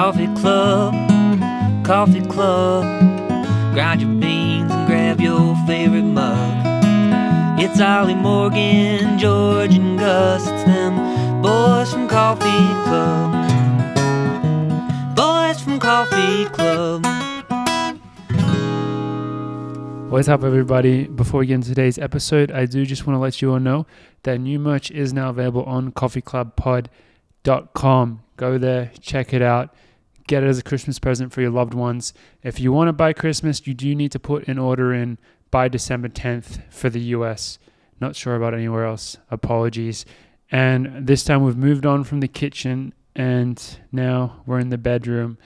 Coffee Club, Coffee Club. Grind your beans and grab your favorite mug. It's Ollie, Morgan, George, and Gus. It's them boys from Coffee Club. Boys from Coffee Club. What's up, everybody? Before we get into today's episode, I do just want to let you all know that new merch is now available on coffeeclubpod.com. Go there, check it out, get it as a Christmas present for your loved ones. If you want to buy Christmas, you do need to put an order in by December 10th for the US. Not sure about anywhere else. Apologies. And this time we've moved on from the kitchen and now we're in the bedroom.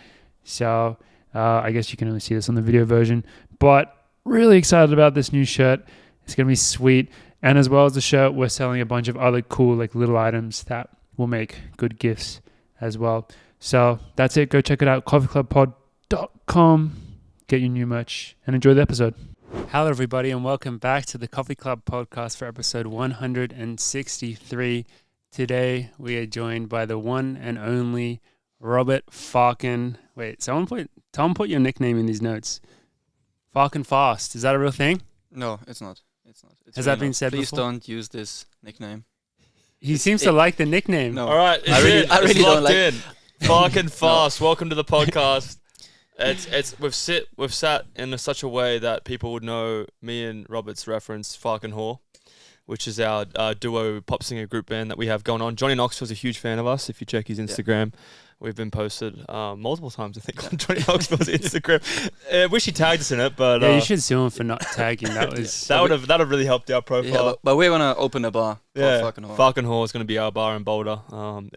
So I guess you can only see this on the video version. But really excited about this new shirt. It's going to be sweet. And as well as the shirt, we're selling a bunch of other cool little items that will make good gifts as well. So that's it. Go check it out. coffeeclubpod.com. Get your new merch and enjoy the episode. Hello, everybody, and welcome back to the Coffee Club podcast for episode 163. Today, we are joined by the one and only Robert Farken. Wait, someone put your nickname in these notes. Farken Fast. Is that a real thing? No, it's not. It's Has that been said Please before? don't use this nickname. He seems to like the nickname. No. All right, I really don't like in. Farken Fast. Welcome to the podcast. We've sat in such a way that people would know me and Robert's reference Farken Hoare, which is our duo pop singer group band that we have going on. Johnny Knoxville's a huge fan of us. If you check his Instagram, we've been posted multiple times, I think, on Johnny Knoxville's Instagram. Wish he tagged us in it, but yeah, you should sue him for not tagging. That was that would have really helped our profile. Yeah, but we're gonna open a bar. Farken Hoare. Farken Hoare is going to be our bar in Boulder.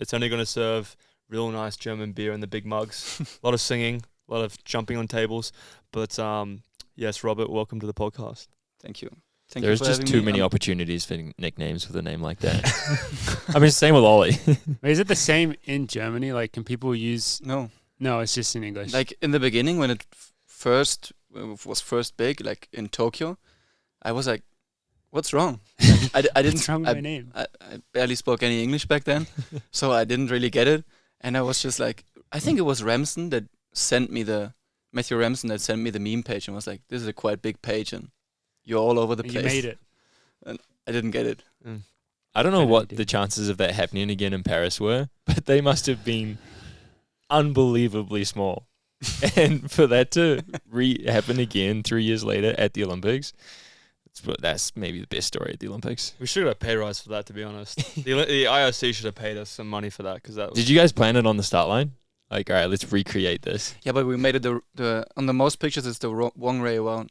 It's only going to serve real nice German beer in the big mugs. A lot of singing, a lot of jumping on tables. But yes, Robert, welcome to the podcast. Thank you. There's just too many opportunities for nicknames with a name like that. I mean, same with Ollie. Wait, is it the same in Germany? Like, can people use... No, it's just in English. like in the beginning when it was first big, like in Tokyo, I was like, what's wrong? I didn't. What's wrong with my name? I barely spoke any English back then, so I didn't really get it. And I was just like, I think it was Matthew Ramsden that sent me the meme page and was like, this is a quite big page and you're all over the place. You made it. And I didn't get it. I don't know what the chances of that happening again in Paris were, but they must have been unbelievably small. And for that to happen again 3 years later at the Olympics, that's maybe the best story at the Olympics. We should have a pay rise for that, to be honest. the IOC should have paid us some money for that. Did you guys plan it on the start line? Like, all right, let's recreate this. Yeah, but we made it on the most pictures. It's the wrong way around.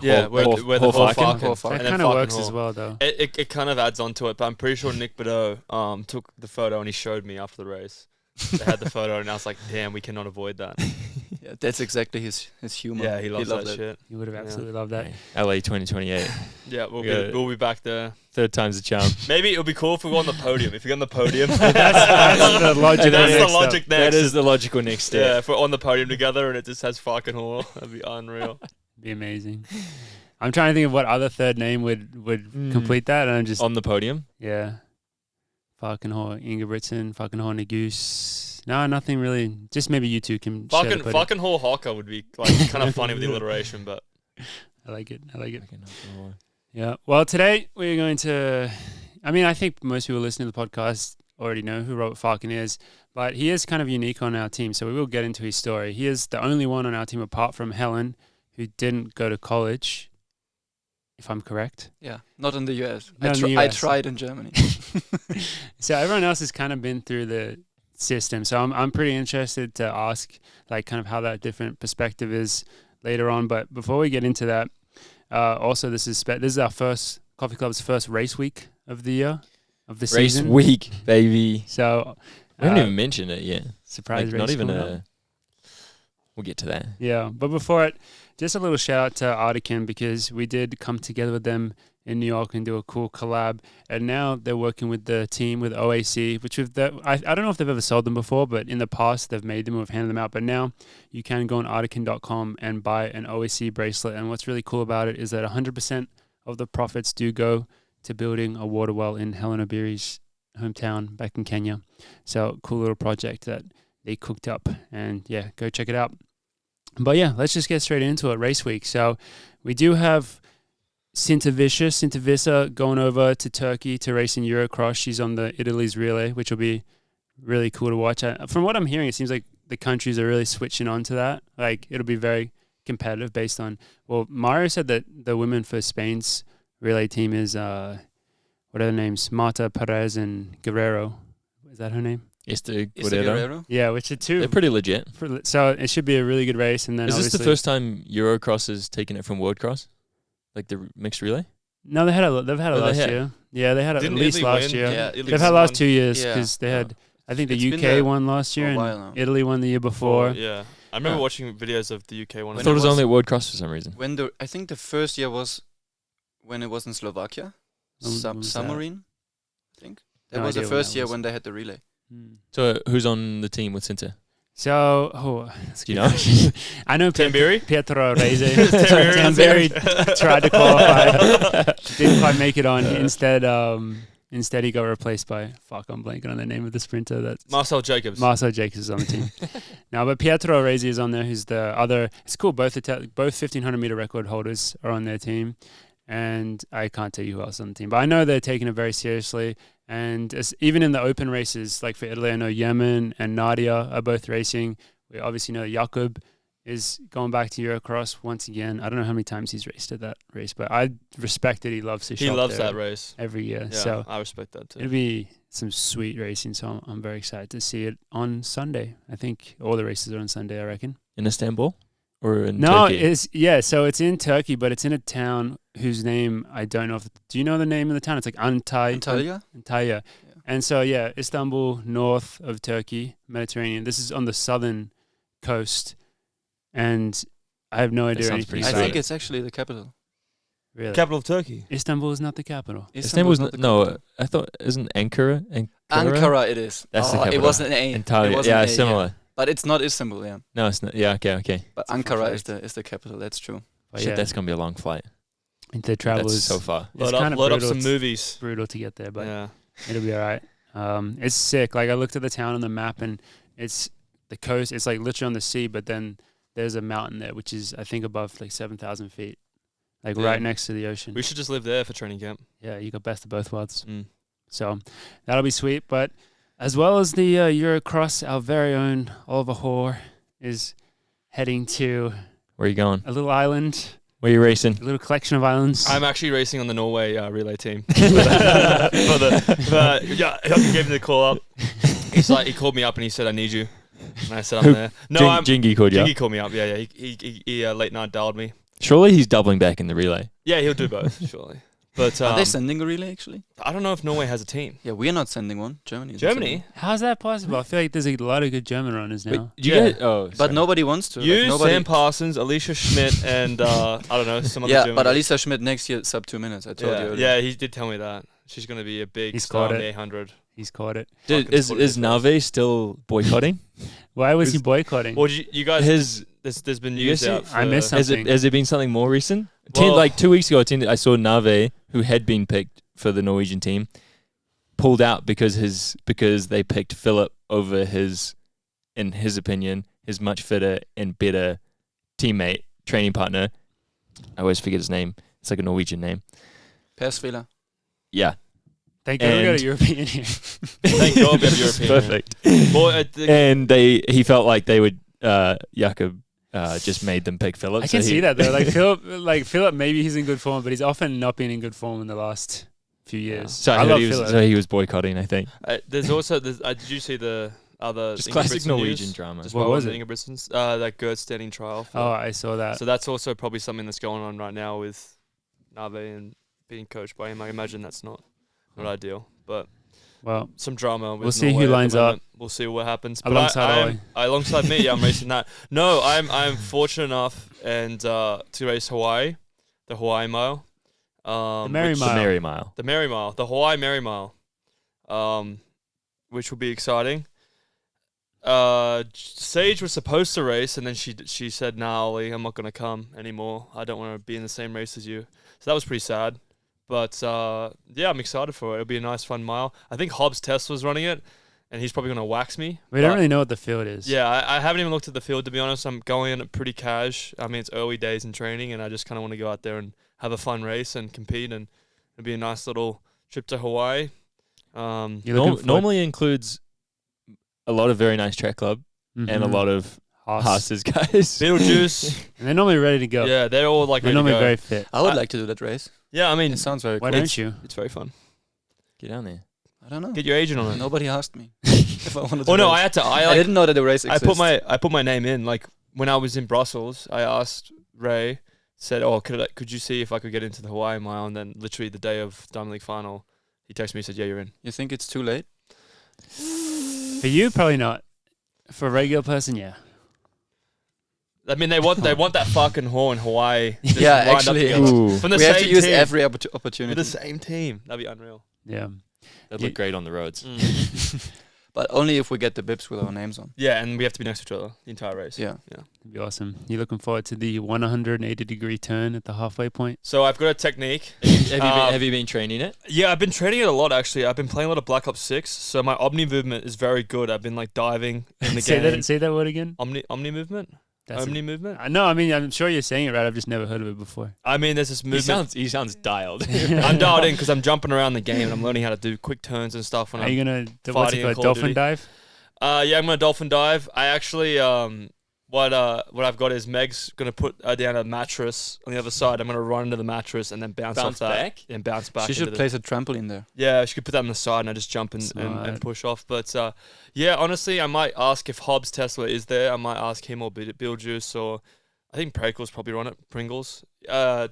Yeah, where the Farken. That kind of works as well, though. It kind of adds on to it, but I'm pretty sure Nick Badeau took the photo and he showed me after the race. They had the photo and I was like, damn, we cannot avoid that. Yeah, that's exactly his humor. Yeah, he loves that it. shit. You would have absolutely loved that. LA 2028. Yeah, we'll be back there. Third time's the charm. Maybe it'll be cool if we go on the podium. If we get on the podium, that's the logical logic next. That is the logical next step. Yeah, if we're on the podium together and it just has Farken Hoare, that'd be unreal. Be amazing. I'm trying to think of what other third name would complete that, and I'm just on the podium. Yeah, Farken Hoare, Ingebrigtsen, Farken Hoare, Negus. No, nothing really. Just maybe you two can. Farken Hoare Hawker would be like kind of funny with the alliteration, but I like it. Yeah. Well, today we're going to. I mean, I think most people listening to the podcast already know who Robert Farken is, but he is kind of unique on our team, so we will get into his story. He is the only one on our team apart from Hellen who didn't go to college, if I'm correct. Yeah, not in the US. I tried in Germany. So everyone else has kind of been through the system. So I'm pretty interested to ask like kind of how that different perspective is later on. But before we get into that, also this is our first Coffee Club's first race week of the year of the season. Race week, baby. So we haven't even mentioned it yet. Surprise race. Not even a. We'll get to that. Yeah, but before it, just a little shout out to Artiken because we did come together with them in New York and do a cool collab. And now they're working with the team with OAC, which I don't know if they've ever sold them before, but in the past they've made them or have handed them out. But now you can go on artiken.com and buy an OAC bracelet. And what's really cool about it is that 100% of the profits do go to building a water well in Hellen Obiri's hometown back in Kenya. So cool little project that they cooked up. And yeah, go check it out. But yeah, let's just get straight into it. Race week. So we do have Sinta going over to Turkey to race in Eurocross. She's on the Italy's relay, which will be really cool to watch. From what I'm hearing, it seems like the countries are really switching on to that. Like, it'll be very competitive based on, well, Mario said that the women for Spain's relay team is, what are their names? Marta Perez and Guerrero. Is that her name? Esther Is it Guerrero? Yeah, which are two. They're pretty legit. So it should be a really good race. And then Is this the first time Eurocross has taken it from World Cross? Like the mixed relay? No, they've had it last year. Yeah, they had it at least Italy last win? year. Yeah, They've had last 2 years Yeah. because they had, I think It's the been UK there won last year for a and while now. Italy won the year before. Yeah. I remember Yeah. watching videos of the UK one. I When thought it it was was- only at World Cross for some reason. I think the first year was when it was in Slovakia. When was that? Samorin, I think. That No was the idea when first that year was. when they had the relay. Hmm. So who's on the team with Sinta? So, that's a Do you good know? question. I know Tamberi? Pietro Reze. Tamberi. Tamberi tried to qualify, didn't quite make it on. Instead, he got replaced by, I'm blanking on the name of the sprinter. That's Marcel Jacobs. Marcel Jacobs is on the team. No, but Pietro Rezi is on there, who's the other. It's cool. Both 1,500 meter record holders are on their team. And I can't tell you who else is on the team. But I know they're taking it very seriously. And even in the open races, like for Italy, I know Yemen and Nadia are both racing. We obviously know Jakub is going back to Eurocross once again. I don't know how many times he's raced at that race, but I respect that he loves to He shop loves there that race. every year. Yeah, So I respect that too. it'll be some sweet racing. So I'm very excited to see it on Sunday. I think all the races are on Sunday, I reckon. In Istanbul? Or in No, Turkey? so it's in Turkey, but it's in a town whose name I don't know. Do you know the name of the town? It's like Antalya? Antalya. Yeah. And so, yeah, Istanbul, north of Turkey, Mediterranean. This is on the southern coast. And I have no idea sounds anything pretty I about sweet. think it. it's actually the capital. Really. Capital of Turkey. Istanbul is not the capital. Istanbul's not the no, capital. I thought, isn't Ankara? Ankara it is. That's the It capital. wasn't an A. It Antalya. wasn't Yeah, an A, similar. But it's not Istanbul, yeah. No, it's not. Yeah, okay. But It's a fun Ankara fact. is the capital, that's true. But Shit, yeah, that's going to be a long flight. the travel That's is so far. it's Load kind up, of load up brutal. some It's movies. brutal to get there, but Yeah. it'll be all right. It's sick. Like, I looked at the town on the map, and it's the coast. It's like literally on the sea, but then there's a mountain there, which is, I think, above like 7,000 feet, like Yeah. right next to the ocean. We should just live there for training camp. Yeah, you got best of both worlds. Mm. So that'll be sweet. But as well as the Eurocross, our very own Oliver Hoare is heading to Where are you going? a little island, Where are you racing? a little collection of islands. I'm actually racing on the Norway relay team. Yeah, he gave me the call up. He called me up and he said, "I need you." And I said, "I'm there." No, I'm. Jingy called you. Jingy called me up. Yeah. He late night dialed me. Surely he's doubling back in the relay. Yeah, he'll do both, surely. But Are they sending a relay, actually? I don't know if Norway has a team. Yeah, we're not sending one. Germany is Germany? How's that possible? I feel like there's a lot of good German runners now. Wait, did you Yeah. get? Oh, But sorry. nobody wants to. You, like, nobody. Sam Parsons, Alicia Schmidt, and I don't know, some other Yeah, German. but Alisa Schmidt next year sub 2 minutes. I told you earlier. Yeah, he did tell me that. She's going to be a big He's star got in the it. 800. He's caught it. Is Nave still boycotting? Why was he Who's- boycotting? Well, you guys, there's been You news guys out. see- I missed Has something. there been something more recent? Well- Like 2 weeks ago, I saw Nave, who had been picked for the Norwegian team, pulled out because they picked Philip over in his opinion, his much fitter and better teammate, training partner. I always forget his name. It's like a Norwegian name. Persvela. Yeah. Thank God we got a and- European here. Thank God we have European. Perfect. Well, And he felt like they would Jakob just made them pick Philip. I can see that though. Like Philip, maybe he's in good form, but he's often not been in good form in the last few years. So I love he Philip. was boycotting, I think. there's also, did you see the other Just Ingebrigtsen classic Norwegian news? drama. Just What while was we're on it? Ingebrigtsen's, that Gert standing trial. Oh, I saw that. So that's also probably something that's going on right now with Nave and being coached by him. I imagine that's not ideal, but Well, some drama. With We'll see who Norway at the lines up. moment. We'll see what happens. But Alongside alongside me, yeah, I'm racing that. No, I'm fortunate enough and to race Hawaii, the Hawaii Mile. The Mary which- Mile. The Mary Mile. The Mary Mile, the Hawaii Mary Mile, which will be exciting. Sage was supposed to race, and then she said, "Nah, Ollie, I'm not gonna come anymore. I don't want to be in the same race as you." So that was pretty sad. But yeah, I'm excited for it. It'll be a nice, fun mile. I think Hobbs Tesla's running it, and he's probably going to wax me. We don't really know what the field is. Yeah, I haven't even looked at the field, to be honest. I'm going in it pretty cash. I mean, it's early days in training, and I just kind of want to go out there and have a fun race and compete, and it'll be a nice little trip to Hawaii. Normally includes a lot of very nice track club and a lot of Haas's guys. Beetlejuice. And they're normally ready to go. Yeah, they're all like They're ready to normally go. very fit. I would like to do that race. Yeah, I mean, It sounds very Why cool. don't you? it's very fun. Get down there. I don't know. Get your agent on it. Nobody asked me if I wanted to Oh no, race. I had to. I didn't know that the race I exists. put my name in. Like when I was in Brussels, I asked Ray, said, "Oh, could you see if I could get into the Hawaii Mile?" And then literally the day of Diamond League final, he texted me and said, "Yeah, you're in." You think it's too late? For you, probably not. For a regular person, yeah. I mean, they want that Farken Hoare in Hawaii. just Yeah, lined up actually, together. Ooh. From the We same have to use team. every With opportunity. the same team. That'd be unreal. Yeah. That'd look great on the roads. But only if we get the bibs with our names on. Yeah, and we have to be next to each other the entire race. Yeah. That'd be awesome. You looking forward to the 180-degree turn at the halfway point? So I've got a technique. Have you been training it? Yeah, I've been training it a lot actually. I've been playing a lot of Black Ops 6, so my Omni movement is very good. I've been like diving in the game. Say that word again. Omni movement? That's Omni movement? No, I mean, I'm sure you're saying it right. I've just never heard of it before. I mean, there's this movement. He sounds dialed. I'm dialed in because I'm jumping around the game and I'm learning how to do quick turns and stuff. When Are you going to, what's it fighting in called, Call of dolphin Duty. dive? Yeah, I'm gonna dolphin dive. I actually what I've got is Meg's gonna put down a mattress on the other side. I'm gonna run into the mattress and then bounce off that back? and bounce back. She should into place a trampoline there. Yeah, she could put that on the side and I just jump and Smart. push off. But yeah, honestly, I might ask if Hobbs Tesla is there. I might ask him or Beetlejuice or I think Prakel's probably run it. Pringles.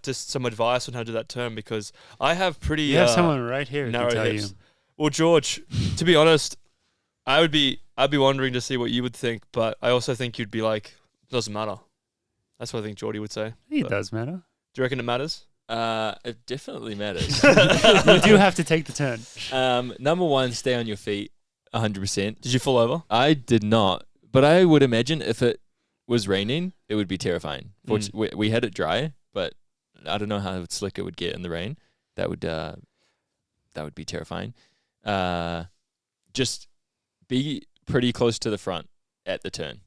Just some advice on how to do that turn because I have pretty. You have someone right here who narrow can tell hips. you. Well, George, to be honest, I'd be wondering to see what you would think, but I also think you'd be like, it doesn't matter. That's what I think Geordie would say. It But does matter. do you reckon it matters? It definitely matters. You do have to take the turn. Number one, stay on your feet 100%. Did you fall over? I did not, but I would imagine if it was raining, it would be terrifying. We had it dry, but I don't know how slick it would get in the rain. That would be terrifying. Just be pretty close to the front at the turn.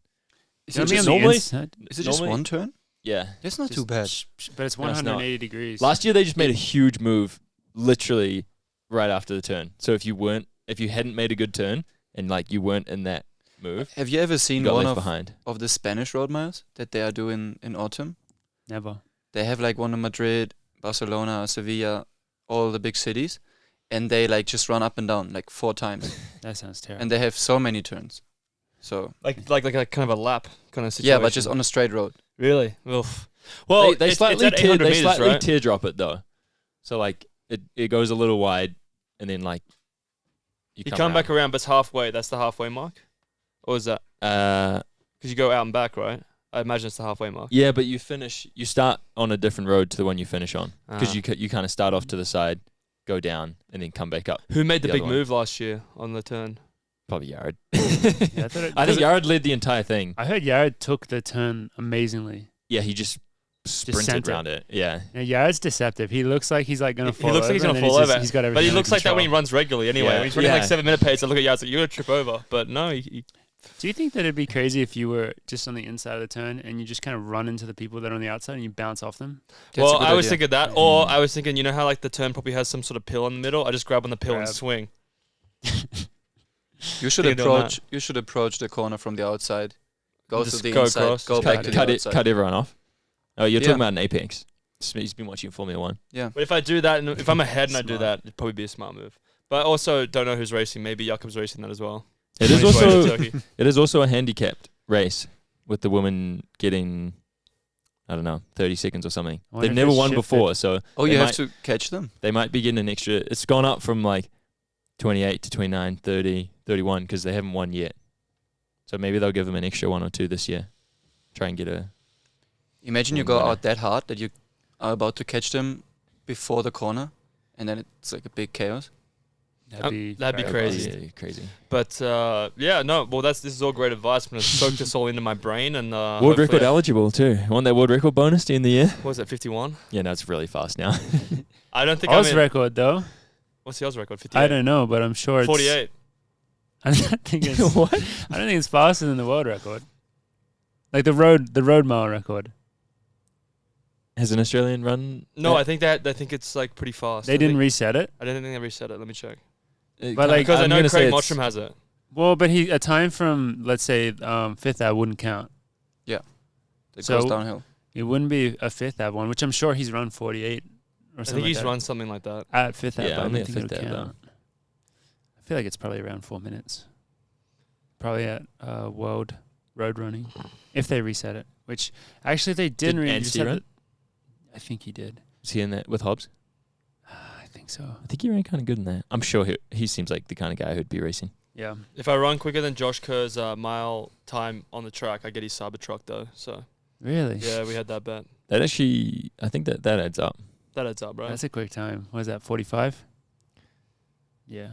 Is You it wanna be just, on the normally- inside? is it just normally- one turn? Yeah. That's not too bad. But it's No, it's not. 180 degrees. Last year they just made a huge move, literally right after the turn. So if you hadn't made a good turn and like you weren't in that move, Have you ever you seen got one left of behind. the Spanish road miles that they are doing in autumn? Never. They have like one in Madrid, Barcelona, Sevilla, all the big cities, and they like just run up and down like 4 times, That sounds terrible. and they have so many turns. So Like a kind of a lap kind of situation. yeah, but just on a straight road. Really? Oof. Well, They it's slightly at 800 meters, right? teardrop it though. So like it goes a little wide and then like You come back around, but it's halfway. That's the halfway mark? Or is that? Because you go out and back, right? I imagine it's the halfway mark. Yeah, but you start on a different road to the one you finish on because Ah. you kind of start off to the side, go down, and then come back up. Who made the the big other one. move last year on the turn? Probably Yared. Yeah, I think Yared led the entire thing. I heard Yared took the turn amazingly. Yeah, he just sprinted sent it. around it. Yeah. Now, Yared's deceptive. He looks like he's like going to He fall looks like he's over, gonna and then fall over. He's got everything But he under looks like that when he control. runs regularly anyway. Yeah. When he's running like Yeah. 7-minute pace, I look at Yaz like, you're going to trip over. But no, he Do you think that it'd be crazy if you were just on the inside of the turn and you just kind of run into the people that are on the outside and you bounce off them? That's a well, good I was idea. thinking that. Or I was thinking, you know how like the turn probably has some sort of pill in the middle? I just grab on the pill and Grab. swing. You should Think of doing approach. You should approach the corner from the outside. Go Just to the go inside. across. Go Just back to the outside. cut everyone off. Oh, you're Yeah. talking about an Apex. He's been watching Formula 1. But if I do that, and if I'm ahead and I do Smart. that, it'd probably be a smart move. But I also don't know who's racing. Maybe Jakob's racing that as well. It is On his way to also Turkey. it is also a handicapped race with the women getting, I don't know, 30 seconds or something. I wonder They've if never it's won shifted. before, so Oh, They you have might- to catch them. they might be getting an extra. It's gone up from like 28 to 29, 30, 31 because they haven't won yet. So maybe they'll give them an extra 1 or 2 this year. Try and get a. Imagine you One go winner. out that hard that you are about to catch them before the corner, and then it's like a big chaos. That'd be very crazy. fast. Yeah, crazy. But yeah, no. Well, this is all great advice. I'm gonna soak this all into my brain and World hopefully record eligible too. Want that world record bonus to end the year? What was it, 51? Yeah, no, it's really fast now. I don't think I'm Oz in. record, though. What's the Oz record? 58. I don't know, but I'm sure it's... 48. I don't think it's What? I don't think it's faster than the world record. Like the road mile record. Has an Australian run? No, I think it's like pretty fast. They didn't reset it. I didn't think they reset it. Let me check. But like, Because I I'm know gonna say Craig it's- Mottram has it. Well, but a time from, let's say, fifth ab wouldn't count. It So- goes downhill. It wouldn't be a fifth ab one, which I'm sure he's run 48 or I something think like he's that. run something like that. At fifth ab, Yeah, but I only don't at think it fifth would ab, count. I feel like it's probably around 4 minutes. Probably at World Road Running, if they reset it. Which, actually, if they didn't Anstey reset run? it, I think he did. Is he in that with Hobbs? I think so. I think he ran kind of good in that. I'm sure he seems like the kind of guy who'd be racing. Yeah. If I run quicker than Josh Kerr's mile time on the track, I get his Cybertruck though. So Really? yeah, we had that bet. That actually, I think that adds up. That adds up, right? That's a quick time. What is that, 45? Yeah.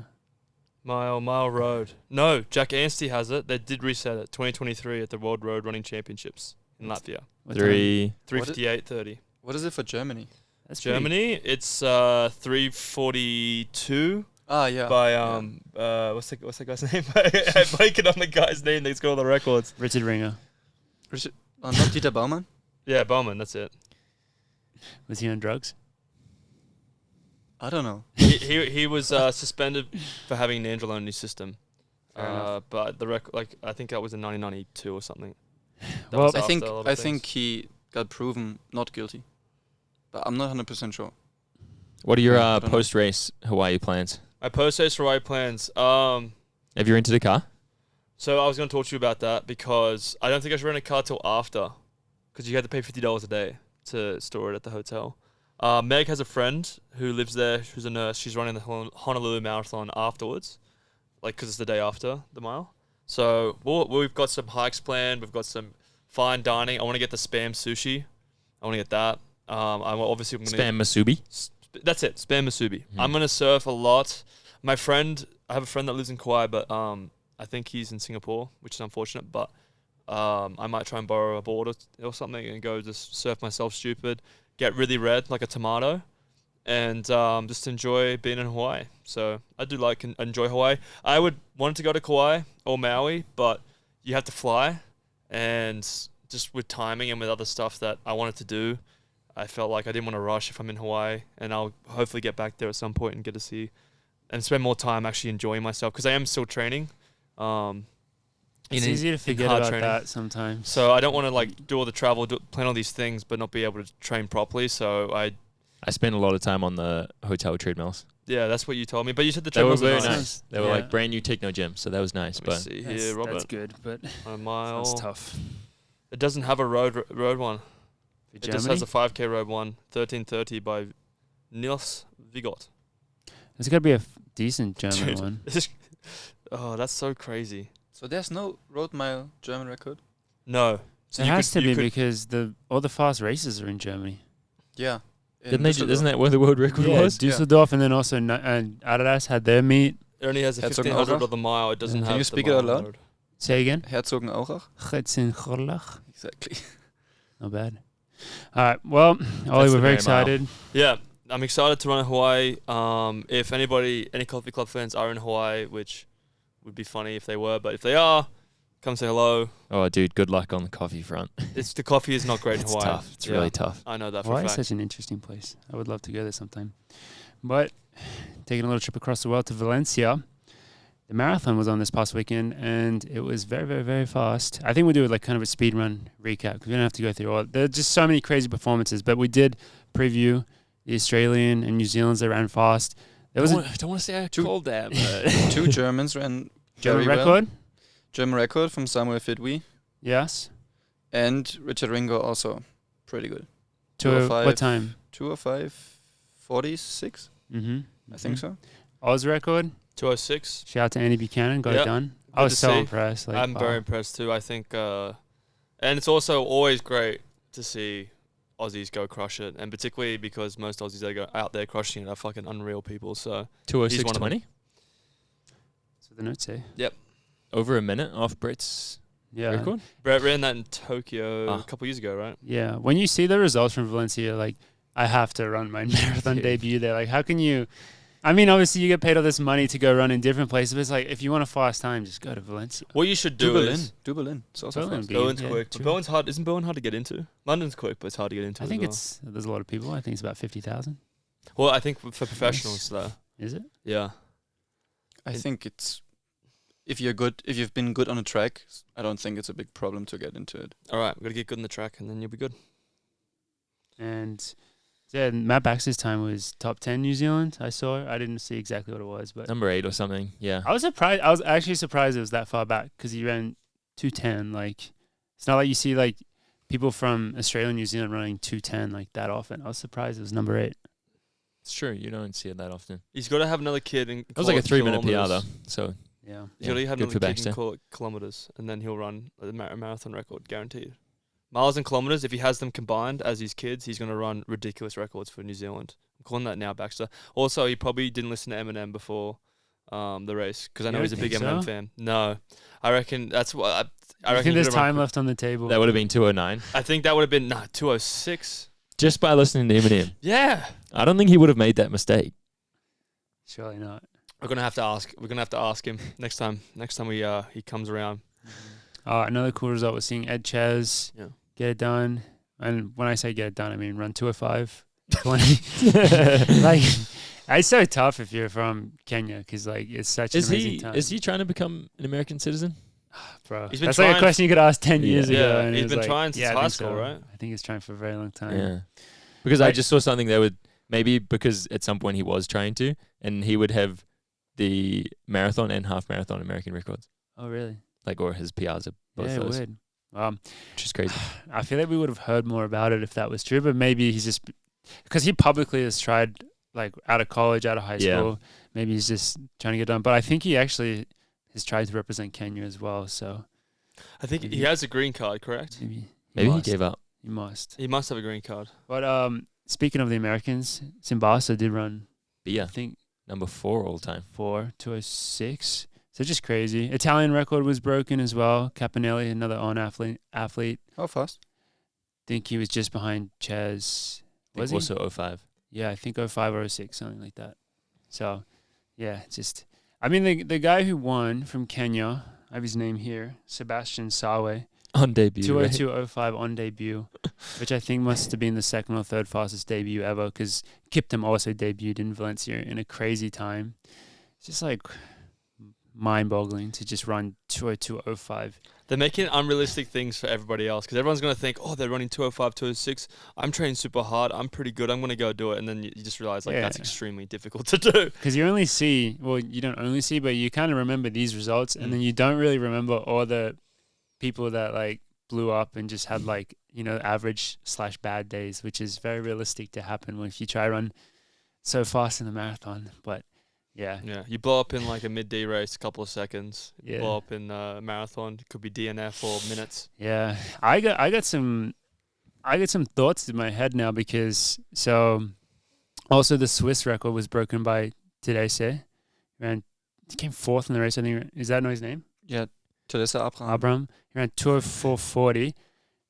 Mile road. No, Jack Anstey has it. They did reset it. 2023 at the World Road Running Championships in Latvia. What time? 3:58:30. What is it for Germany? That's pretty- Germany, it's 3:42 Ah, yeah. by what's that guy's name? I'm blanking on the guy's name that's got all the records. Richard Ringer. Not Dieter Baumann? Yeah, Bowman, that's it. Was he on drugs? I don't know. He was suspended for having nandrolone in his system. Fair enough. But the record, like I think that was in 1992 or something. That Well, was I after think a lot of I things. think he got proven not guilty, but I'm not 100% sure. What are your I don't know. post-race Hawaii plans? my post-race Hawaii plans. Have you rented a car? So I was going to talk to you about that because I don't think I should rent a car till after, because you had to pay $50 a day to store it at the hotel. Meg has a friend who lives there, who's a nurse. She's running the Honolulu Marathon afterwards, like because it's the day after the mile. So we've got some hikes planned. We've got some fine dining. I want to get the spam sushi. I want to get that. I'm going to Spam Masubi? That's it, spam musubi. Mhm. I'm gonna surf a lot. I have a friend that lives in Kauai, but I think he's in Singapore, which is unfortunate. But I might try and borrow a board or something and go just surf myself stupid, get really red like a tomato, and just enjoy being in Hawaii. So I do enjoy Hawaii. I would want to go to Kauai or Maui, but you have to fly, and just with timing and with other stuff that I wanted to do, I felt like I didn't want to rush if I'm in Hawaii, and I'll hopefully get back there at some point and get to see and spend more time actually enjoying myself, because I am still training. It's easy to forget hard about training. that sometimes. So I don't want to like do all the travel, plan all these things, but not be able to train properly. So I spent a lot of time on the hotel treadmills. that's what you told me. But you said the They were treadmills are very nice. nice. They were Yeah. like brand new techno gym, so that was nice. Let me But see that's, here, Robert. that's good, but A mile. that's tough. It doesn't have a road one. For It just has a 5K road one. 13:30 by Niels Vigot. There's got to be a decent German Dude. one. Oh, that's so crazy. So there's no road mile German record? No. So There you has could- to you be could- because all the fast races are in Germany. Yeah. in didn't they? Düsseldorf. Isn't that where the world record Yeah, was? Dusseldorf, and then also and Adidas had their meet. It only has a Herzogenaurach? 1500 of the mile. It doesn't Can have you the speak it mile out loud? road. Say again. Herzogenaurach? Ritzenhein. Exactly. Not bad. All right. Well, Ollie, the we're very very mile. excited. Yeah, I'm excited to run in Hawaii. If any coffee club fans are in Hawaii, which would be funny if they were, but if they are, come say hello. Oh, dude, good luck on the coffee front. The coffee is not great in It's Hawaii. tough. It's really tough. I know that for Hawaii a is fact. such an interesting place. I would love to go there sometime. But taking a little trip across the world to Valencia, the marathon was on this past weekend, and it was very, very, very fast. I think we'll do like kind of a speed run recap because we don't have to go through all. There's just so many crazy performances, but we did preview the Australian and New Zealand's that ran fast. There was a don't want to say I Two- called that, but Two Germans ran German very record. well. German record from Samuel Fidwi. Yes. And Richard Ringo also pretty good. To 205. what time? 205.46, Mm-hmm. I think so. Oz record. 206. Shout out to Andy Buchanan. Got Yep. it done. I Good was to so see. impressed. Like, I'm very impressed too. I think, and it's also always great to see Aussies go crush it, and particularly because most Aussies that go out there crushing it are fucking unreal people. So 206.20 That's what the notes say. over a minute off Brett's Yeah. record. Brett ran that in Tokyo Ah. a couple years ago, right? Yeah. When you see the results from Valencia, like, I have to run my marathon Dude. debut there. Like, how can you I mean, obviously, you get paid all this money to go run in different places. But it's like, if you want a fast time, just go to Valencia. What you should do is Do Berlin. It's also Berlin fast. be- Berlin's yeah, quick. true. But Berlin's hard. Isn't Berlin hard to get into? London's quick, but it's hard to get into. I think as there's a lot of people. I think it's about 50,000. well, I think for professionals though. Is it? Yeah. I think it's if you've been good on a track, I don't think it's a big problem to get into it. All right, we've got to get good in the track, and then you'll be good. And yeah, Matt Baxter's time was top 10 New Zealand. I saw it. I didn't see exactly what it was, but Number 8 or something. Yeah. I was surprised. I was actually surprised it was that far back because he ran 2:10. Like, it's not like you see like people from Australia and New Zealand running 2:10 like that often. I was surprised it was number 8. It's true. You don't see it that often. He's got to have another kid. It was like a 3-minute PR though. So Yeah. He's got to have good for another kid in Baxter. kilometers, and then he'll run a marathon record, guaranteed. Miles and kilometers, if he has them combined as his kids, he's going to run ridiculous records for New Zealand. I'm calling that now, Baxter. Also, he probably didn't listen to Eminem before the race, because I know You he's a don't big think Eminem so? fan. No. I reckon that's what... I I reckon think he there's could've run time quick. left on the table. that would have been 2:09 I think that would have been 2:06. just by listening to Eminem. Yeah. I don't think he would have made that mistake. Surely not. We're gonna have to ask him next time he comes around. Another cool result was seeing Ed Chaz Yeah. get it done. And when I say get it done, I mean run 2:05. 20. Like, it's so tough if you're from Kenya because like it's such an amazing time. Is he trying to become an American citizen? Bro, He's been that's like a trying- question you could ask 10 years ago. Yeah, and he's it was been like, trying since I high think school, so. right? I think he's trying for a very long time. Yeah. Because I Like- just saw something that would maybe because at some point he was trying to, and he would have the marathon and half marathon American records, Oh, really? like or his PRs are both Yeah, it those, would. which is crazy. I feel like we would have heard more about it if that was true, but maybe he's just because he publicly has tried like out of college, out of high Yeah. school. Maybe he's just trying to get done. But I think he actually has tried to represent Kenya as well. So I think he has a green card, correct? maybe Maybe he must. gave up. He must. He must have a green card. But speaking of the Americans, Simbasa did run. But yeah, I think number 4 all time. 4:2:06. So just crazy. Italian record was broken as well. Capinelli, another athlete. How fast? Think he was just behind Chaz. Was he? Also 05. Yeah, I think 05 or 06, something like that. So, yeah, just... I mean, the guy who won from Kenya, I have his name here, Sebastian Sawe, On debut. right? 2:02:05 on debut, which I think must have been the second or third fastest debut ever because Kiptum also debuted in Valencia in a crazy time. It's just like mind-boggling to just run 2:02:05. They're making unrealistic things for everybody else because everyone's going to think, oh, they're running 2:05, 2:06. I'm training super hard. I'm pretty good. I'm going to go do it. And then you just realize like that's Yeah. extremely difficult to do. Because you only see, well, you don't only see, but you kind of remember these results, and Mm. then you don't really remember all the people that like blew up and just had like, you know, average/bad days, which is very realistic to happen when if you try run so fast in the marathon. But yeah, Yeah, you blow up in like a mid-D race, a couple of seconds. You Yeah. blow up in a marathon, it could be DNF or minutes. yeah, I got some thoughts in my head now because so also the Swiss record was broken by Tedeschi. He came fourth in the race. I think is that not his name? Yeah, Teresa Abraham. Abraham. He ran 2:04:40.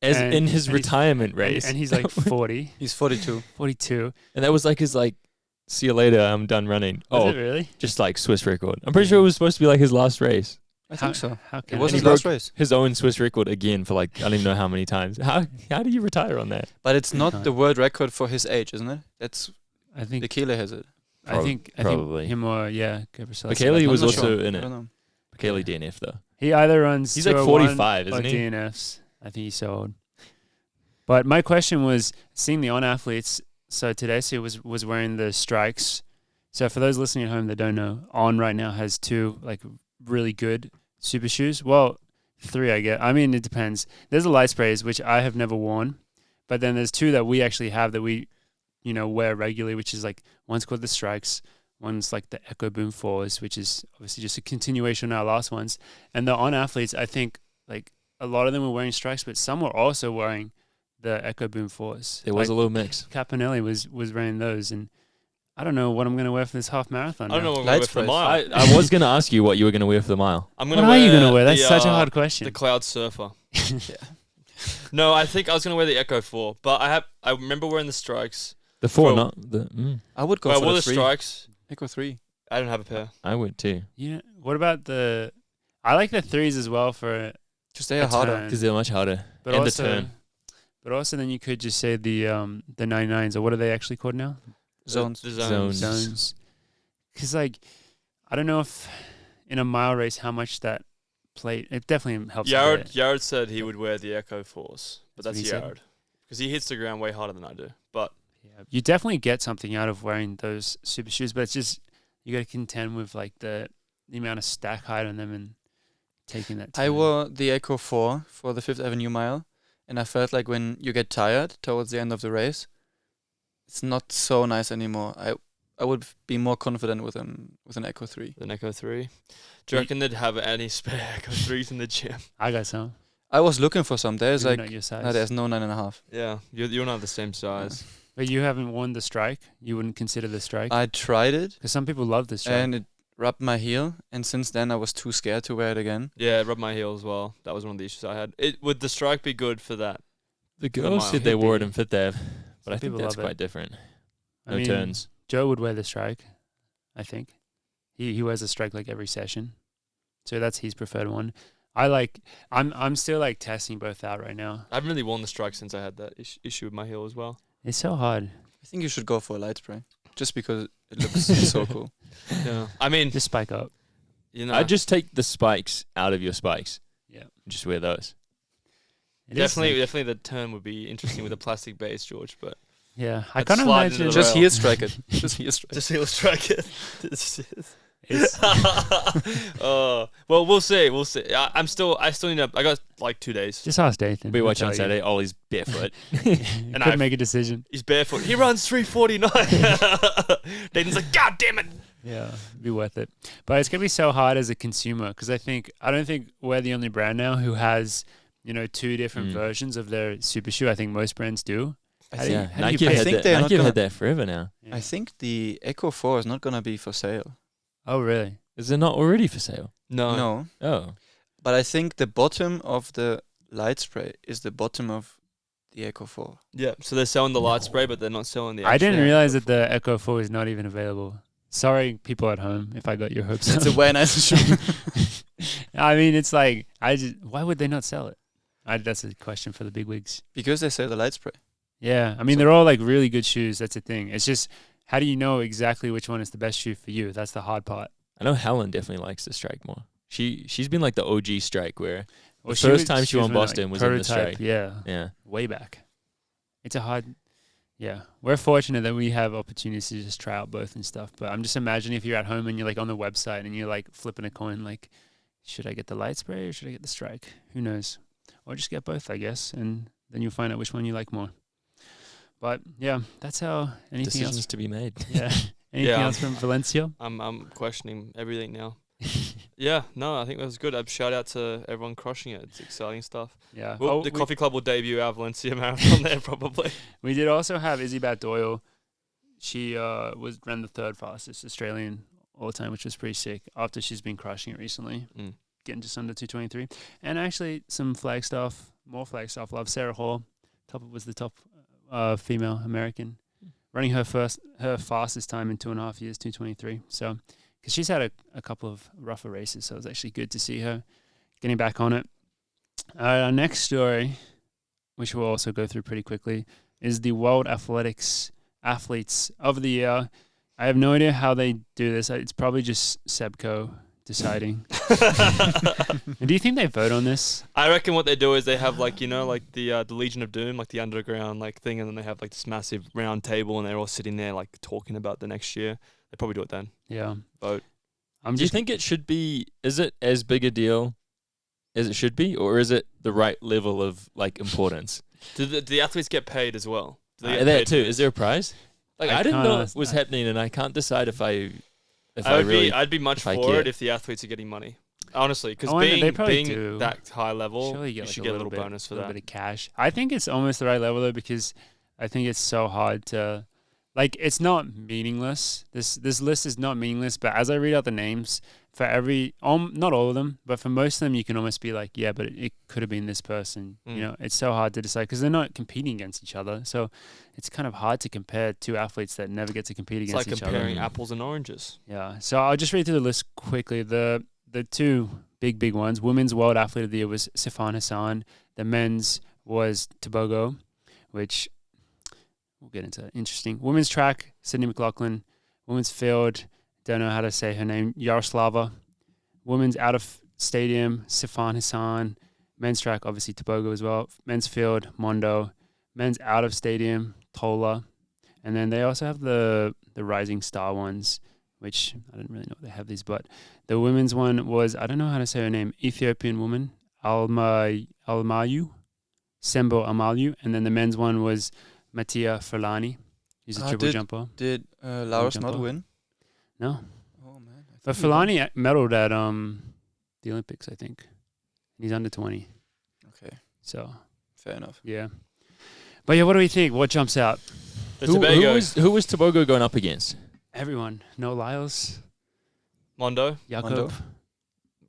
As And- in his and he's- retirement race. And he's like 40, He's 42. 42. And that was like his like, see you later, I'm done running. Was it really? Just like Swiss record. I'm pretty sure it was supposed to be like his last race. I think so. How It can was And his he last broke- race. His own Swiss record again for like, I don't even know how many times. How do you retire on that? But it's Can't. not the world record for his age, isn't it? That's I think Bekele has it. I think probably. him or Gabriel. Bekele I'm was not also sure. in I it. don't know. Bekele DNF though. He either runs He's like 2:01 45, or isn't he? DNFs. I think he's so old. But my question was seeing the on athletes. So Tedeschi was wearing the strikes. So for those listening at home that don't know, On right now has 2 like really good super shoes. Well, 3 I guess. I mean it depends. There's the light sprays which I have never worn, but then there's 2 that we actually have that we, you know, wear regularly, which is like one's called the Strikes, one's like the Echo Boom 4s, which is obviously just a continuation of our last ones. And the on athletes, I think like a lot of them were wearing Strikes, but some were also wearing the Echo Boom 4s. There was like, a little mix. Capinelli was wearing those, and I don't know what I'm going to wear for this half marathon. I don't know now. what Light we're for the sprays. mile. I was going to ask you what you were going to wear for the mile. I'm What gonna are wear you going to wear? That's the, such a hard question. The Cloud Surfer. No, I think I was gonna wear the Echo 4, but I remember wearing the Strikes. The 4, For- not the... I would go I for wore the the 3. Strikes, Echo 3. I don't have a pair. I would too. Yeah. What about the? I like the 3s as well for Just they are a harder. turn. Because they're much harder. But and also, the turn. But also, then you could just say the 99s, or what are they actually called now? Zones. The zones. Zones. Because like, I don't know if in a mile race how much that plate. It definitely helps. Yared said he would wear the Echo Force, but That's that's what he said? Yared because he hits the ground way harder than I do. But Yeah, you definitely get something out of wearing those super shoes, but it's just you got to contend with like the amount of stack height on them and taking that. I turn. wore the Echo 4 for the 5th Avenue mile, and I felt like when you get tired towards the end of the race, it's not so nice anymore. I would be more confident with an Echo 3. an Echo 3. Do you reckon they'd have any spare Echo 3s in the gym? I got some. I was looking for some. There's Maybe like not your size. no, there's no 9.5. Yeah, you're not the same size. But you haven't worn the strike. You wouldn't consider the strike I tried it because some people love the strike. and it rubbed my heel, and since then I was too scared to wear it again. Yeah, it rubbed my heel as well. That was one of the issues I had. Would the strike be good for that? The the girls mile. said they Could wore it be. in Fifth Ave, but I think people that's love it. quite different. I No mean, turns. Joe would wear the strike. I think he wears a strike like every session, so that's his preferred one. I'm still like testing both out right now. I haven't really worn the strike since I had that issue with my heel as well. It's so hard. I think you should go for a light spray, just because it looks so cool. Yeah, I mean, Just spike up. you know, I'd just take the spikes out of your spikes. Yeah. Just wear those. It is definitely the turn would be interesting with a plastic base, George. But Yeah, I I'd kind of slide into imagine the Just rail. heel strike it. Just heel strike. just heel strike it. it's, Well, we'll see. We'll see. I still need to. I got like 2 days. just ask Dathan. We he'll watch on tell you. Saturday. Ollie's barefoot. You And couldn't I've- make a decision. He's barefoot. He runs 3:49. Dayton's like, God damn it. Yeah, it'd be worth it. But it's gonna be so hard as a consumer because I don't think we're the only brand now who has two different Mm. versions of their super shoe. I think most brands do. How do you- Yeah, how do you Nike pay? have I think had they're that. not Nike have gonna- had that forever now. Yeah. I think the Echo 4 is not gonna be for sale. Oh really? Is it not already for sale? No. No, Oh, but I think the bottom of the light spray is the bottom of the Echo 4. Yeah. So they're selling the light spray, but they're not selling the. I didn't actual realize Echo that the Echo 4 is not even available. Sorry, people at home, if I got your hopes It's a up. way nicer shoe. I mean, it's like why would they not sell it? That's a question for the big wigs. Because they sell the light spray. Yeah, I mean, they're all like really good shoes. That's the thing. It's just how do you know exactly which one is the best shoe for you? That's the hard part. I know Helen definitely likes the strike more. She's been like the OG strike where Well, The first time she won when, Boston was in the prototype, strike. Yeah, yeah. way back. It's a hard. Yeah, we're fortunate that we have opportunities to just try out both and stuff. But I'm just imagining if you're at home and you're like on the website and you're like flipping a coin, like, should I get the light spray or should I get the strike? Who knows? Or just get both, I guess, and then you'll find out which one you like more. But yeah, that's how. Anything Decisions else? to be made. Yeah. Anything Yeah. else from Valencia? I'm questioning everything now. Yeah, no, I think that was good. Shout out to everyone crushing it. It's exciting stuff. Yeah. Well, the coffee club will debut our Valencia Marathon there probably. We did also have Izzy Bat Doyle. She ran the third fastest Australian all time, which was pretty sick. After she's been crushing it recently, getting just under 223, and actually some more Flagstaff love. Sarah Hall, was the top female American, running her fastest time in 2.5 years, 223. So, because she's had a couple of rougher races, so it was actually good to see her getting back on it. Our next story, which we'll also go through pretty quickly, is the World Athletes of the Year. I have no idea how they do this. It's probably just Sebco deciding. Do you think they vote on this? I reckon what they do is they have like the Legion of Doom, like the underground like thing, and then they have like this massive round table, and they're all sitting there like talking about the next year. They probably do it then. Yeah. Vote. Do you think it should be? Is it as big a deal as it should be, or is it the right level of like importance? Do the athletes get paid as well? Do they get That paid too. for Is this? there a prize? Like I I didn't know can't- it was happening, and I can't decide if I I'd be much if I for care. it if the athletes are getting money. Honestly, because I wonder- they probably being do. that high level, Surely you like should get a little bit, bonus for little that. bit of cash. I think it's almost the right level though, because I think it's so hard to, like, it's not meaningless. This list is not meaningless, but as I read out the names for every, not all of them, but for most of them, you can almost be like, yeah, but it could have been this person. You know, it's so hard to decide because they're not competing against each other. So it's kind of hard to compare two athletes that never get to compete against each other. It's like comparing apples and oranges. Yeah. So I'll just read through the list quickly. The two big ones. Women's World Athlete of the Year was Sifan Hassan. The men's was Tobago, which we'll get into. Interesting. Women's track, Sydney McLaughlin. Women's field, don't know how to say her name, Yaroslava. Women's out of stadium, Sifan Hassan. Men's track, obviously Tobago as well. Men's field, Mondo. Men's out of stadium, Tola. And then they also have the Rising Star ones, which I didn't really know they have these, but the women's one was, I don't know how to say her name, Ethiopian woman, Almayu, Sembo Amalu. And then the men's one was Mattia Ferlani. He's a triple jumper. Did Laurus not win? No. Oh, man. But Ferlani medaled at the Olympics, I think. He's under 20. Okay. So. Fair enough. Yeah. But yeah, what do we think? What jumps out? Who was Tobago going up against? Everyone. No Lyles. Mondo. Jakob. Mondo.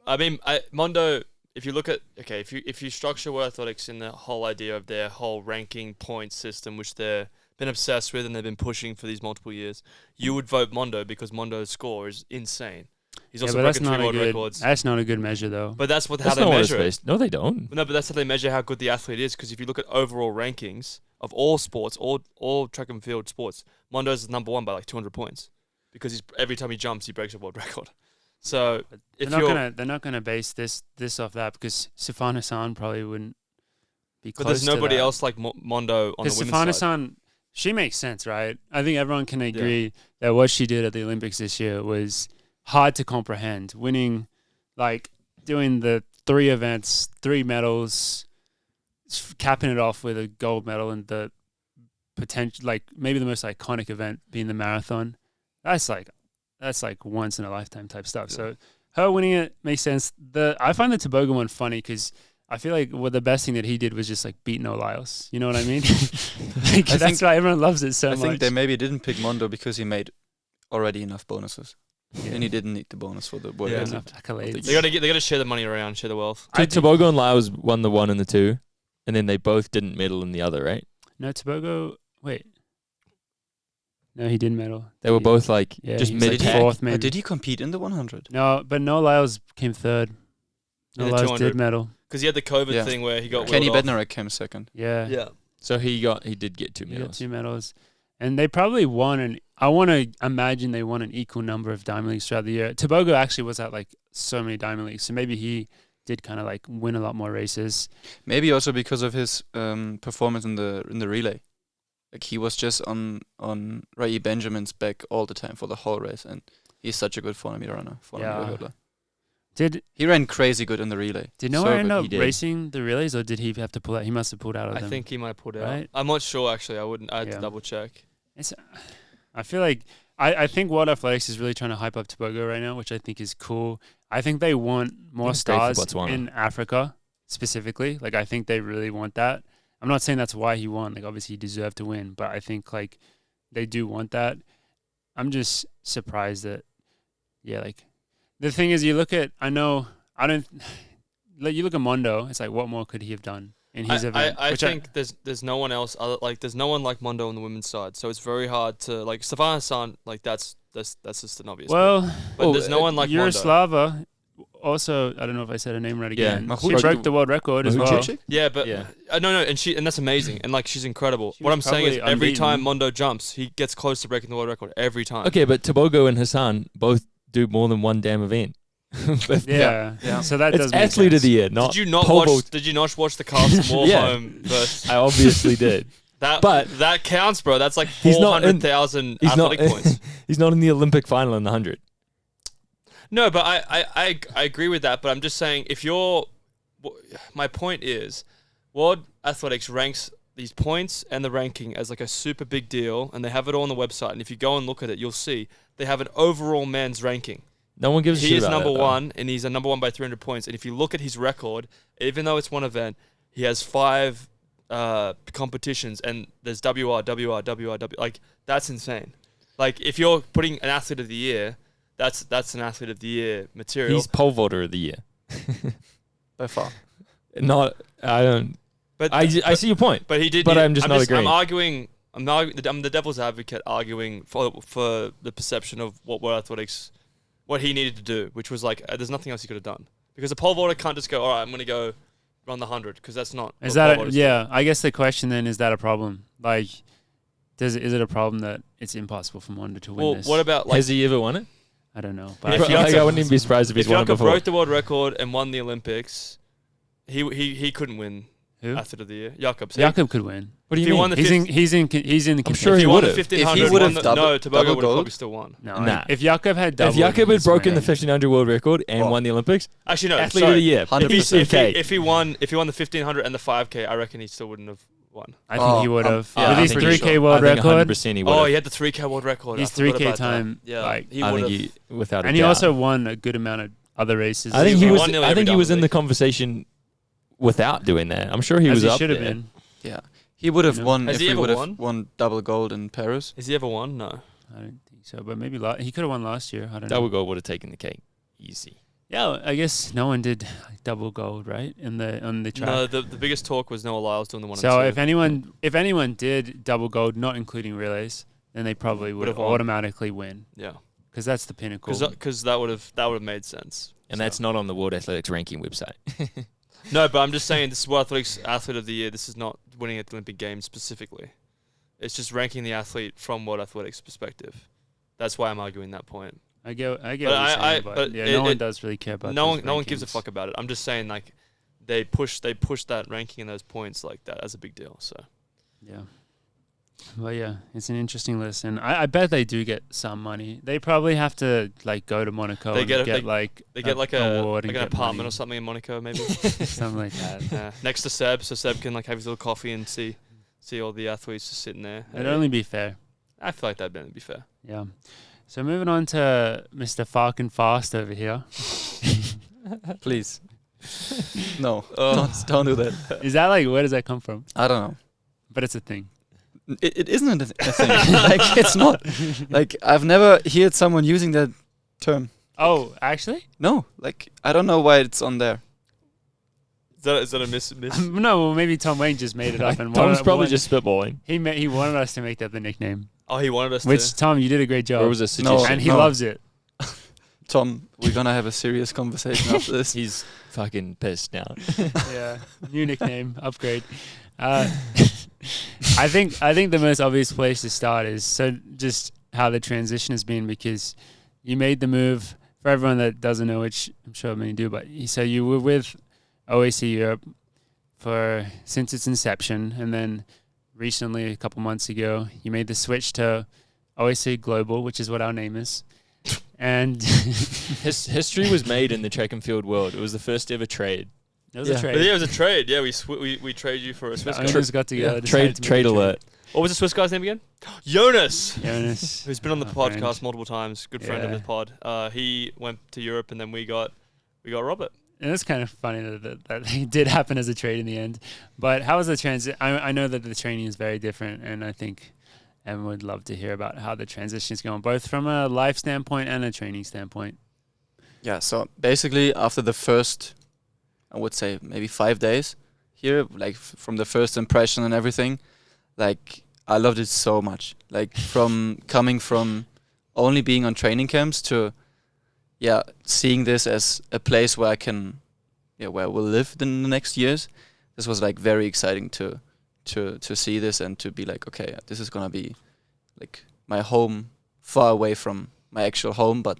I mean, Mondo, if you look at, if you structure World Athletics in the whole idea of their whole ranking point system, which they've been obsessed with and they've been pushing for these multiple years, you would vote Mondo because Mondo's score is insane. He's also broken 3 world records. That's not a good measure, though. But that's how they measure it. No, they don't. No, but that's how they measure how good the athlete is, because if you look at overall rankings of all sports, all track and field sports, Mondo's number 1 by like 200 points because every time he jumps, he breaks a world record. So they're not gonna base this off that because Sifan Hassan probably wouldn't be close. But there's nobody else like Mondo on the women's side. Sifan Hassan, she makes sense, right? I think everyone can agree that what she did at the Olympics this year was hard to comprehend. Winning, like doing the 3 events, 3 medals, capping it off with a gold medal, and the potential, like maybe the most iconic event being the marathon. That's like once in a lifetime type stuff. Yeah. So her winning it makes sense. I find the Tobago one funny because I feel like the best thing that he did was just like beat no Lyles. You know what I mean? That's why everyone loves it so much. I think they maybe didn't pick Mondo because he made already enough bonuses. Yeah. And he didn't need the bonus for the World enough accolades. They gotta share the money around, share the wealth. Tobago and Lyles won the 1 and the 2, and then they both didn't medal in the other, right? No, Tobago. Wait. No, he didn't medal. They were both like just mid-pack. Fourth, maybe. Did he compete in the 100? No, but no Lyles came 3rd. No Lyles did medal. Because he had the COVID thing where he got Kenny Bednarek came 2nd. Yeah. So he did get 2 medals. He got 2 medals. And they probably won, I want to imagine they won an equal number of Diamond Leagues throughout the year. Tobago actually was at like so many Diamond Leagues, so maybe he did kind of like win a lot more races. Maybe also because of his performance in the relay. Like he was just on Ray Benjamin's back all the time for the whole race, and he's such a good 400-meter runner, 400-meter hurdler. He ran crazy good in the relay. Did Noah end up racing the relays, or did he have to pull out? He must have pulled out of them. I think he might have pulled out. Right? I'm not sure actually. I had to double check. I feel like I think World Athletics is really trying to hype up Tobago right now, which I think is cool. I think they want more stars in Africa specifically. Like I think they really want that. I'm not saying that's why he won. Like obviously he deserved to win, but I think like they do want that. I'm just surprised that like the thing is you look at you look at Mondo, it's like what more could he have done in his event? I think there's no one else there's no one like Mondo on the women's side. So it's very hard to like Sifan Hassan, like that's just an obvious. Well, but there's no one like Yaroslava. Mondo. Also, I don't know if I said her name right again. Yeah, she broke the world record as well. Yeah, but no, and that's amazing, and like she's incredible. What I'm saying is, every time Mondo jumps, he gets close to breaking the world record every time. Okay, but Tobago and Hassan both do more than one damn event. Yeah. So that does. Athlete of the year, not. Did you not watch the Carlson Warholm verse? I obviously did. That counts, bro. That's like 400,000 athletic points. He's not in the Olympic final in the 100. No, but I agree with that. But I'm just saying, my point is, World Athletics ranks these points and the ranking as like a super big deal, and they have it all on the website. And if you go and look at it, you'll see they have an overall men's ranking. No one gives a shit about He is number 1, and he's a number 1 by 300 points. And if you look at his record, even though it's one event, he has 5 competitions, and there's WR. Like, that's insane. Like, if you're putting an athlete of the year, that's an athlete of the year material. He's pole vaulter of the year. by far. Not, I don't. But I see your point. But he did. But I'm just not agreeing. I'm the devil's advocate arguing for the perception of what World Athletics, what he needed to do, which was like there's nothing else he could have done because a pole vaulter can't just go, all right, I'm going to go run the 100 because that's not. Is that yeah? I guess the question then is that a problem? Like, is it a problem that it's impossible for Mondo to win this? What about like? Has he ever won it? I don't know. If But Jakob- I wouldn't even be surprised if he's If won it Jakob before. broke the world record and won the Olympics, he couldn't win Who? athlete of the year. Jakob. Jakob could win. What do If you he mean? won the He's in the. I'm sure If he he won the would've. 1500, If he would've no, double Tobago would have gold? probably still won. No, Nah. if Jakob had double, If Jakob had he's broken the winning. 1500 world record and Well, won the Olympics, Actually, no. athlete of the year. 100%. If he won the 1500 and the 5K, I reckon he still wouldn't have won. I think he would have. yeah, With I his think 3K he world I think record, 100% he Oh, would he have. had the 3K world record. his I forgot 3K about that. time, Yeah, like, he I would think have. he, without a and he doubt. also won a good amount of other races. I think He he was. won nearly I think every he was in double the conversation without doing that. I'm sure he as was he up should have there. been. Yeah, he would have You know? won Has if he he ever would have won? won double gold in Paris. Has he ever won? No. I don't think so, but maybe he could have won last year. I don't Double know. gold would have taken the cake. Easy. Yeah, I guess no one did double gold, right? On the track. No, the biggest talk was Noah Lyles doing the 1 So and 2. if anyone did double gold, not including relays, then they probably would Would've have won. automatically win Yeah, because that's the pinnacle. because that would have made sense. And So- that's not on the World Athletics ranking website. No, but I'm just saying this is World Athletics Athlete of the Year. This is not winning at the Olympic Games specifically. It's just ranking the athlete from World Athletics perspective. That's why I'm arguing that point. I get what But you're saying, but but yeah, it- no one it- does really care about. No those one gives a rankings. fuck about it. I'm just saying like they push that ranking and those points like that as a big deal. So Yeah. Well, yeah, it's an interesting list, and I bet they do get some money. They probably have to like go to Monaco They and get get a- like they get like a award like and an get apartment money. or something in Monaco maybe. something like that. Next to Seb, so Seb can like have his little coffee and see all the athletes just sitting there. It'd only be fair. I feel like that'd be fair. Yeah. So moving on to Mr. Farken Fast over here. Please. No, don't do that. Is that like where does that come from? I don't know. But it's a thing. It isn't a thing. Like it's not. Like I've never heard someone using that term. Oh, actually? No, like I don't know why it's on there. Is that a miss? No, well, maybe Tom Wayne just made it up and Tom's probably just spitballing. he wanted us to make that the nickname. Oh, he wanted us Which to. Tom, you did a great job. Or was a suggestion? and he No. loves it. Tom, we're gonna have a serious conversation after this. He's fucking pissed now. Yeah. New nickname, upgrade. I think the most obvious place to start is so just how the transition has been, because you made the move. For everyone that doesn't know, which I'm sure many do, but so you were with OAC Europe since its inception, and then recently, a couple months ago, you made the switch to OAC Global, which is what our name is. And History was made in the track and field world. It was the first ever trade. it was Yeah. a But trade. yeah, it was a trade. Yeah, we traded you for a Swiss The guy. owners got together. Yeah. decided to make Trade a alert. What was the Swiss guy's name again? Jonas, Jonas, who's been on the our podcast friend. multiple times. Good friend of Yeah. the pod. He went to Europe, and then we got Robert. And it's kind of funny that it did happen as a trade in the end. But how was the transition? I know that the training is very different, and I think everyone would love to hear about how the transition is going, both from a life standpoint and a training standpoint. Yeah, so basically after the first, I would say maybe 5 days here, like from the first impression and everything, like I loved it so much. Like from coming from only being on training camps to, yeah, seeing this as a place where I can, where we'll live in the next years. This was like very exciting to see this and to be like, okay, this is gonna be like my home, far away from my actual home, but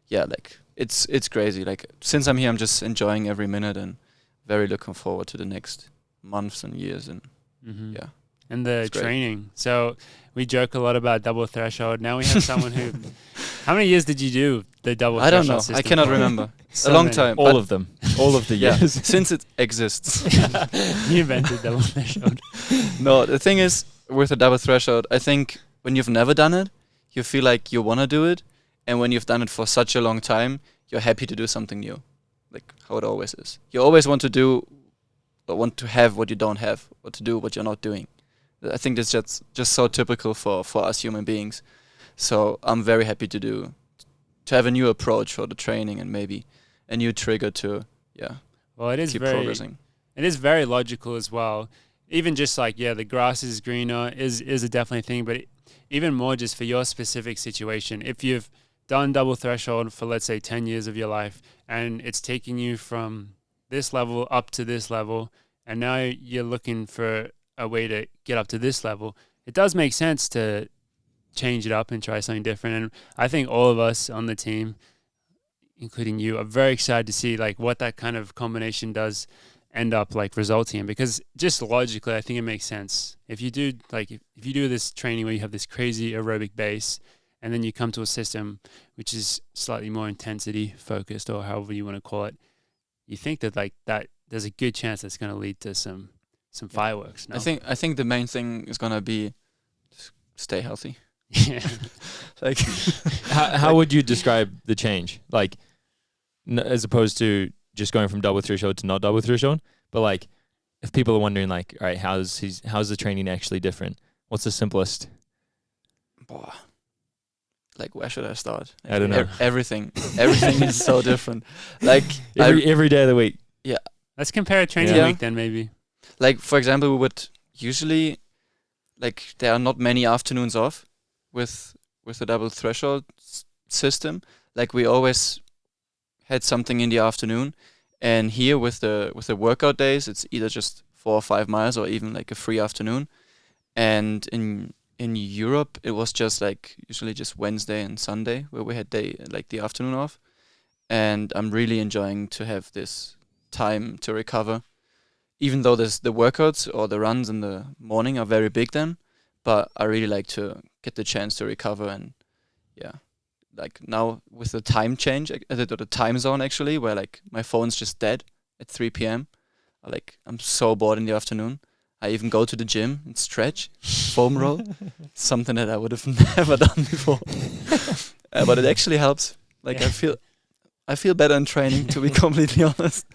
yeah, like it's crazy. Like since I'm here, I'm just enjoying every minute and very looking forward to the next months and years. And Mm-hmm. yeah, And the It's great. training. So we joke a lot about double threshold. Now we have someone who. How many years did you do the double I threshold don't know. system I cannot for? remember. So a long many. time. All but of them. All of the yeah, years. since it exists. You invented double threshold. No, the thing is with a double threshold, I think when you've never done it, you feel like you want to do it, and when you've done it for such a long time, you're happy to do something new, like how it always is. You always want to do, or want to have what you don't have, or to do what you're not doing. I think that's just so typical for us human beings. So I'm very happy to to have a new approach for the training and maybe a new trigger to Well, it is keep very progressing. It is very logical as well. Even just like, the grass is greener is a definitely thing, but even more just for your specific situation. If you've done double threshold for, let's say, 10 years of your life, and it's taking you from this level up to this level, and now you're looking for a way to get up to this level, it does make sense to change it up and try something different. And I think all of us on the team, including you, are very excited to see like what that kind of combination does end up like resulting in, because just logically I think it makes sense. If you do if you do this training where you have this crazy aerobic base and then you come to a system which is slightly more intensity focused, or however you want to call it, you think that like that there's a good chance that's going to lead to some fireworks. No? I think the main thing is gonna be stay healthy. Yeah. Like How would you describe the change? Like, as opposed to just going from double threshold to not double threshold, but like, if people are wondering, like, all right, how's the training actually different? What's the simplest? Like, where should I start? I don't know. Everything is so different. Like Every day of the week. Let's compare a training Yeah. week then maybe. Like, for example, we would usually, like, there are not many afternoons off with the double threshold system. Like, we always had something in the afternoon, and here with the workout days, it's either just 4 or 5 miles or even like a free afternoon. And in Europe, it was just like usually just Wednesday and Sunday where we had the afternoon off. And I'm really enjoying to have this time to recover, even though the workouts or the runs in the morning are very big then. But I really like to get the chance to recover. And like now with the time change, the time zone actually, where like my phone's just dead at 3 p.m. I'm so bored in the afternoon. I even go to the gym and stretch, foam roll, something that I would have never done before. But it actually helps. Like, I feel better in training, to be completely honest.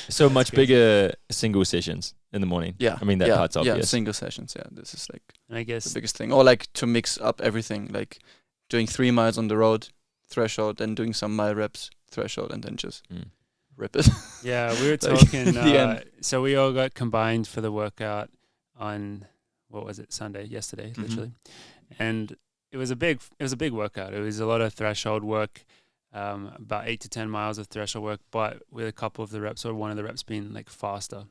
So much bigger single sessions in the morning. Yeah. I mean, that part's obvious. Yeah, single sessions. Yeah, this is like And I guess the biggest thing. Or like to mix up everything, like doing 3 miles on the road, threshold, then doing some mile reps, threshold, and then just rip it. Yeah, we were Like, talking. the end. So we all got combined for the workout on Sunday, yesterday, Mhm. literally, and it was a big workout. It was a lot of threshold work, about 8 to 10 miles of threshold work, but with a couple of the reps, or one of the reps being like faster,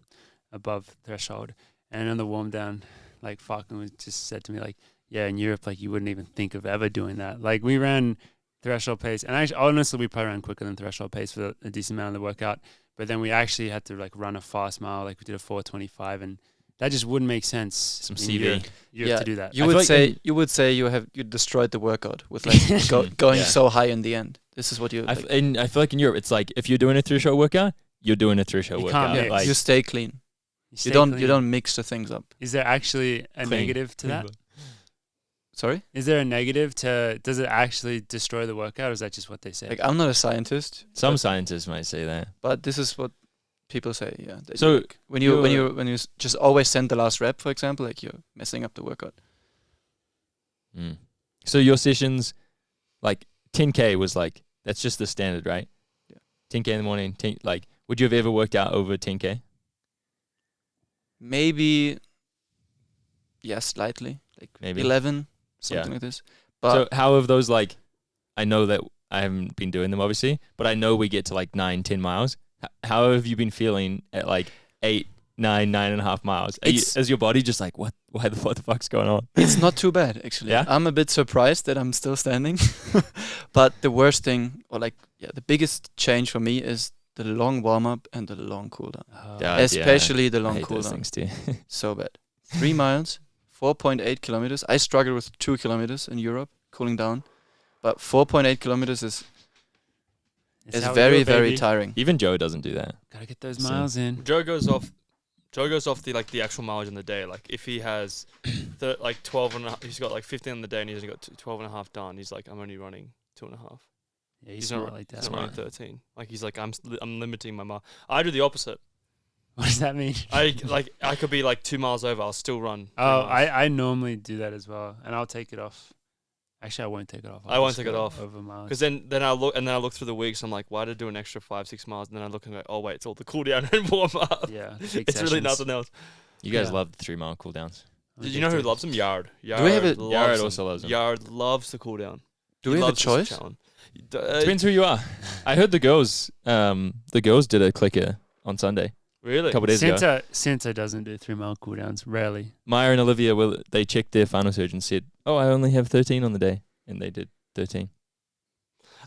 above threshold. And on the warm down, like Farken just said to me, like, yeah, in Europe, like you wouldn't even think of ever doing that. Like we ran threshold pace, and actually, honestly, we probably ran quicker than threshold pace for a decent amount of the workout. But then we actually had to like run a fast mile, like we did a 4:25, and that just wouldn't make sense. Some in CV. Europe to do that. You I would feel like say you destroyed the workout with like going Yeah. so high in the end. This is what you I like, feel like in Europe, it's like if you're doing a threshold workout, you're doing a threshold You can't workout. mix. Like, you stay clean. stay You clean. don't mix the things up. Is there actually a Clean. negative to that? Sorry? Is there a negative to? Does it actually destroy the workout, or is that just what they say? Like, I'm not a scientist. Some but, scientists might say that. but this is what people say, yeah. that So like, when you just always send the last rep, for example, like you're messing up the workout. So your sessions, like 10K was like, that's just the standard, right? Yeah. 10K in the morning, like, would you have ever worked out over 10K? Maybe, slightly. Like Maybe. 11, something Yeah. like this. But So how have those, like, I know that I haven't been doing them obviously, but I know we get to like 9, 10 miles. How have you been feeling at like 8, 9, 9.5 miles? Is your body just like, what the fuck's going on? it's not too bad, actually. Yeah? I'm a bit surprised that I'm still standing. But the worst thing, or like, the biggest change for me is the long warm-up and the long cool-down. Yeah. Especially the I long hate those cool-down. things too. So bad. 3 miles, 4.8 kilometers. I struggled with 2 kilometers in Europe, cooling down. But 4.8 kilometers is how we very, do it, very baby. tiring. Even Joe doesn't do that. Gotta get those So- miles in. Joe goes off the actual mileage in the day. Like if he has 12 and a half, he's got like 15 on the day and he's only got 12 and a half done. He's like, I'm only running 2.5. Yeah, He's smart not like that. He's not running 13. Like he's like, I'm limiting my mile. I do the opposite. What does that mean? I could be like 2 miles over. I'll still run. 3 Oh, miles. I normally do that as well, and I'll take it off Actually, I won't take it off. I won't take it off. Over miles. Because then I look through the weeks. I'm like, why did I do an extra 5-6 miles? And then I look and go, oh wait, it's all the cool down and warm up. Yeah, It's really nothing else. You guys love the 3 mile cooldowns. Did you know who loves them? Yard. we have it? Yard also loves them. Yard loves the cool down. Do we have a choice? Depends who you are. I heard the girls did a clicker on Sunday. Really? A couple days ago. Santa doesn't do 3 mile cooldowns. Rarely. Maya and Olivia, they checked their final surge and said, "Oh, I only have 13 on the day," and they did 13.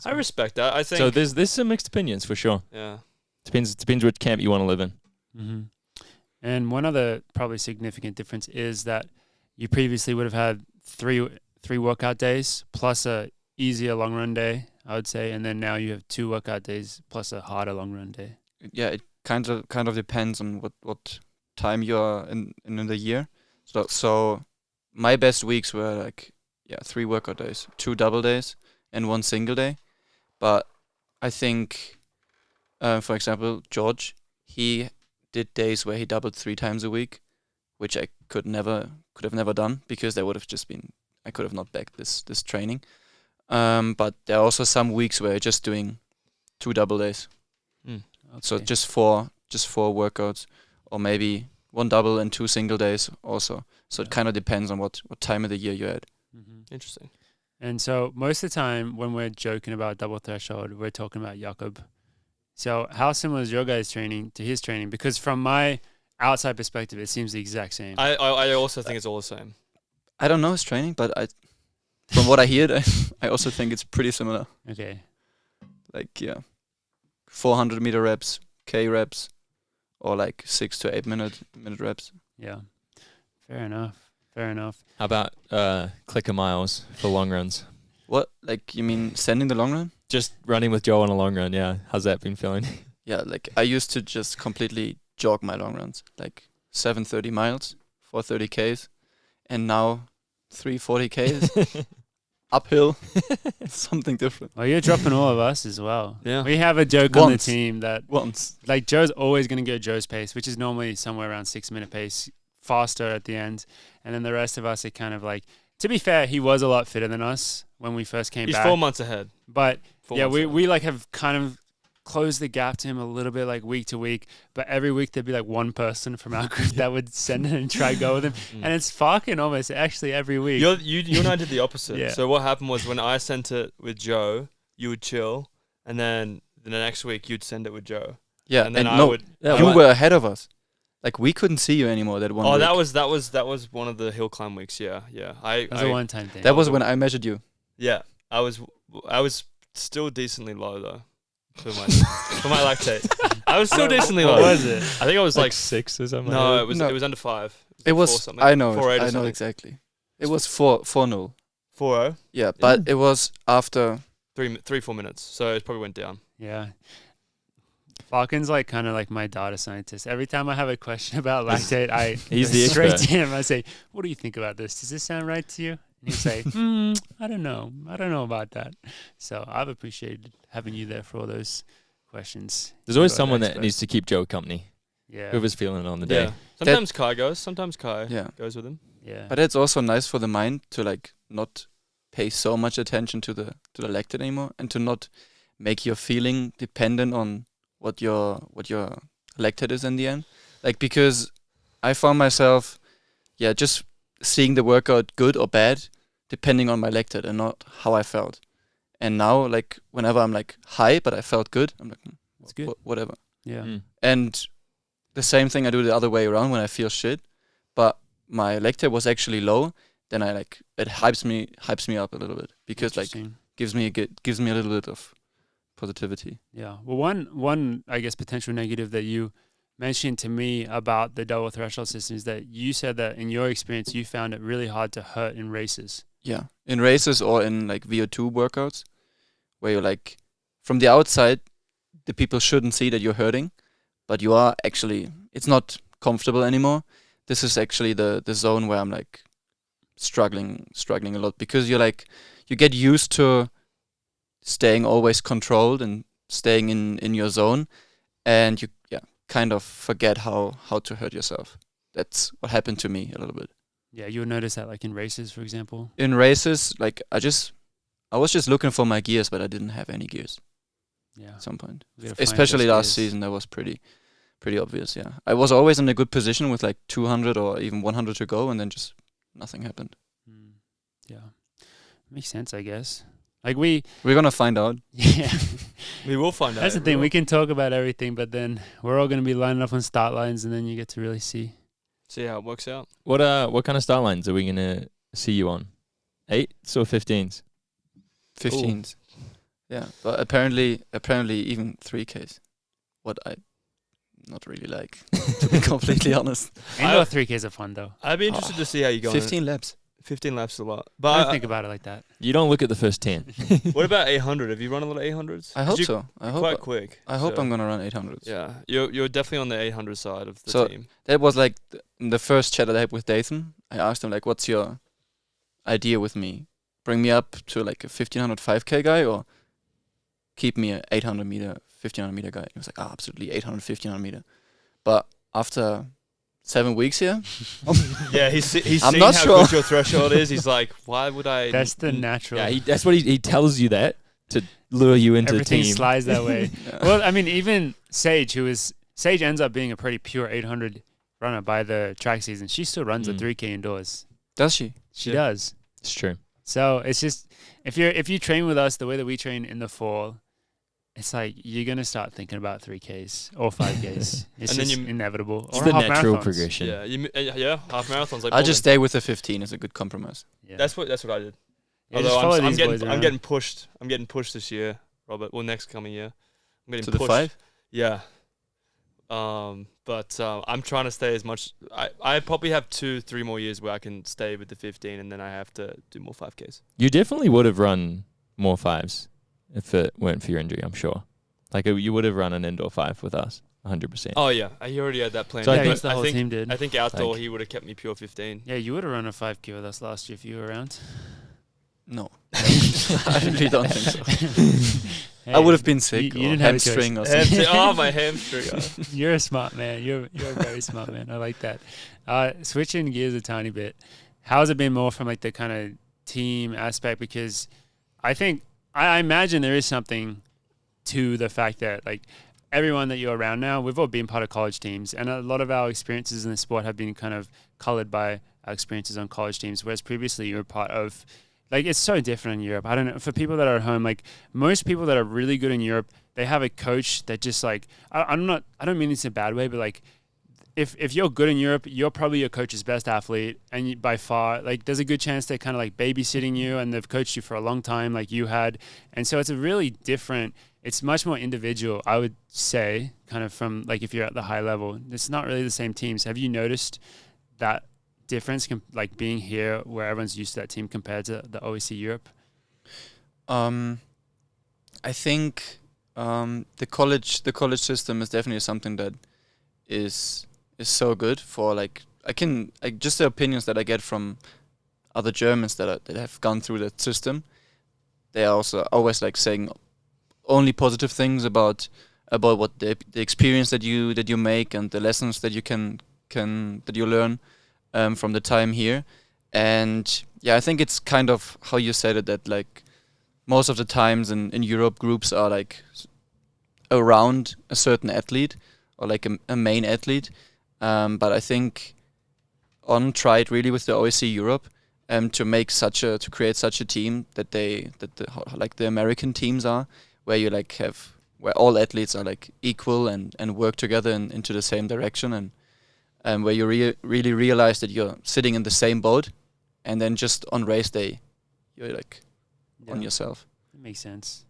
I respect that. I think So there's some mixed opinions for sure. Yeah. Depends which camp you want to live in. Mm-hmm. And one other probably significant difference is that you previously would have had three workout days plus a easier long run day, I would say, and then now you have 2 workout days plus a harder long run day. Yeah, it kind of depends on what time you are in the year. So my best weeks were like 3 workout days, 2 double days, and 1 single day. But I think, for example, George, he did days where he doubled 3 times a week, which I could have never done because there would have just been, I could have not backed this training. But there are also some weeks where you're just doing 2 double days. Okay. So just four workouts, or maybe 1 double and 2 single days also. So it kind of depends on what time of the year you're at. Mm-hmm. Interesting. And so most of the time when we're joking about double threshold, we're talking about Jakob. So how similar is your guys' training to his training? Because from my outside perspective, it seems the exact same. I also think it's all the same. I don't know his training, but from what I hear, I also think it's pretty similar. Okay. Like 400 meter reps, K reps, or like 6 to 8 minute reps. Yeah. Fair enough. How about clicker miles for long runs? What, like, you mean sending the long run? Just running with Joe on a long run, yeah. How's that been feeling? Yeah, like I used to just completely jog my long runs, like 730 miles, 430 Ks, and now 340 Ks, uphill, something different. Well, you're dropping all of us as well. Yeah. We have a joke on the Once. team that Once. like Joe's always going to go Joe's pace, which is normally somewhere around 6 minute pace, faster at the end. And then the rest of us are kind of like, to be fair, he was a lot fitter than us when we first came He's back. 4 months ahead. But 4 yeah, months ahead. we like have kind of closed the gap to him a little bit, like week to week. But every week there'd be like one person from our group that would send it and try go with him. And it's fucking almost actually every week. You and I did the opposite. Yeah. So what happened was when I sent it with Joe, you would chill, and then the next week you'd send it with Joe. Yeah, And then I no, would. you were ahead of us. Like we couldn't see you anymore that one Oh, week. that was one of the hill climb weeks. Yeah. That was a one-time thing. That was when I measured you. Yeah, I was still decently low though for my lactate. I was still decently low. What was it? I think I was like 6 or something. no, No. it was under 5. It like was, 4 something. I know, 4.8 or I know something. exactly. It was 4-0. 4.0. Yeah, but it was after. 3-4 minutes, so it probably went down. Yeah. Falcon's like kind of like my data scientist. Every time I have a question about lactate, I He's go the straight expert. to him. I say, "What do you think about this? Does this sound right to you?" And he'd say, "I don't know. I don't know about that." So I've appreciated having you there for all those questions. There's always You are someone the that expert. needs to keep Joe company. Yeah. Whoever's feeling it on the day. Yeah. Sometimes Kai goes. Sometimes Kai Yeah. goes with him. Yeah. But it's also nice for the mind to like not pay so much attention to the lactate anymore, and to not make your feeling dependent on what your lactate is in the end. Like, because I found myself just seeing the workout good or bad depending on my lactate and not how I felt. And now, like, whenever I'm like high but I felt good, I'm like, It's good. whatever. Yeah. Mm. And the same thing I do the other way around when I feel shit, but my lactate was actually low. Then I like it hypes me up a little bit, because like Interesting. gives me a little bit of positivity. Yeah. Well, one I guess potential negative that you mentioned to me about the double threshold system is that you said that in your experience you found it really hard to hurt in races. Yeah, in races or in like VO2 workouts, where you're like, from the outside, the people shouldn't see that you're hurting, but you are actually. It's not comfortable anymore. This is actually the zone where I'm like struggling a lot, because you're like, you get used to staying always controlled and staying in your zone, and you kind of forget how to hurt yourself. That's what happened to me a little bit. Yeah, you would notice that like in races, for example. In races, like I was just looking for my gears, but I didn't have any gears Yeah. at some point. You gotta find Especially those last gears. season, that was pretty obvious. Yeah, I was always in a good position with like 200 or even 100 to go, and then just nothing happened. Yeah. Makes sense, I guess. Like we're gonna find out. Yeah. We will find out. That's the thing. We can talk about everything, but then we're all going to be lining up on start lines, and then you get to really see. See how it works out. What kind of start lines are we gonna see you on? 8s or 15s? 15s. Yeah, but apparently even 3Ks. What I not really like, to be completely honest. Indoor 3Ks are fun, though. I'd be interested to see how you go. 15 laps. 15 laps is a lot. I But don't think about it like that. You don't look at the first 10. what about 800? Have you run a lot of 800s? I hope so. I hope Quite quick. I hope so- I'm gonna run 800s. Yeah, you're definitely on the 800 side of the So- team. That was like the first chat that I had with Dathan. I asked him like, "What's your idea with me? Bring me up to like a 1500 5K guy, or keep me a 800 meter, 1500 meter guy?" He was like, "Oh, absolutely 800, 1500 meter." But after 7 weeks here, Yeah, he's I'm seen not how sure. good your threshold is. He's like, why would I? That's the natural. Yeah, that's what he tells you that to lure you into the Everything team. slides that way. yeah. Well, I mean, even Sage ends up being a pretty pure 800 runner by the track season. She still runs a 3K indoors. Does she? She Yeah. does. It's true. So it's just if you train with us the way that we train in the fall, it's like you're gonna start thinking about 3Ks or 5Ks. It's And then just you- inevitable. It's Or the half natural marathons. progression. Yeah, half marathons. Like I'll just Morgan. stay with the 15 as a good compromise. Yeah. That's what I did. Yeah, just Although follow I'm these boys getting around. pushed. I'm getting pushed this year, Robert. Well, next coming year, I'm getting To the pushed. 5? Yeah. But I'm trying to stay as much. I probably have 2-3 more years where I can stay with the 15, and then I have to do more 5Ks. You definitely would have run more 5s if it weren't for your injury, I'm sure. Like you would have run an indoor 5 with us, 100%. Oh yeah, I already had that plan. So I yeah, I think- guess the whole team did. I think outdoor Like- he would have kept me pure 15. Yeah, you would have run a 5K with us last year if you were around. No. I really don't think so. I would have been sick you or didn't have a choice. hamstring or something. Oh, my hamstring. You're a smart man. You're a very smart man. I like that. Switching gears a tiny bit, how's it been more from like the kind of team aspect? Because I think I imagine there is something to the fact that like everyone that you're around now, we've all been part of college teams, and a lot of our experiences in the sport have been kind of colored by our experiences on college teams, whereas previously you were part of. Like, it's so different in Europe. I don't know. For people that are at home, like, most people that are really good in Europe, they have a coach that just, like, I don't mean this in a bad way, but, like, if you're good in Europe, you're probably your coach's best athlete, and by far, like, there's a good chance they're kind of, like, babysitting you, and they've coached you for a long time, like you had. And so it's a really different, it's much more individual, I would say, kind of from, like, if you're at the high level. It's not really the same teams. Have you noticed that difference, like being here where everyone's used to that team compared to the OAC Europe? I think the college system is definitely something that is so good for like just the opinions that I get from other Germans that have gone through that system. They are also always like saying only positive things about what the experience that you make and the lessons that you can that you learn from the time here. And yeah, I think it's kind of how you said it, that like most of the times in Europe, groups are like around a certain athlete or like a main athlete. But I think On tried really with the OAC Europe to create such a team that like the American teams are, where you like where all athletes are like equal and work together into the same direction, and where you really realize that you're sitting in the same boat, and then just on race day, you're like on yourself. That makes sense.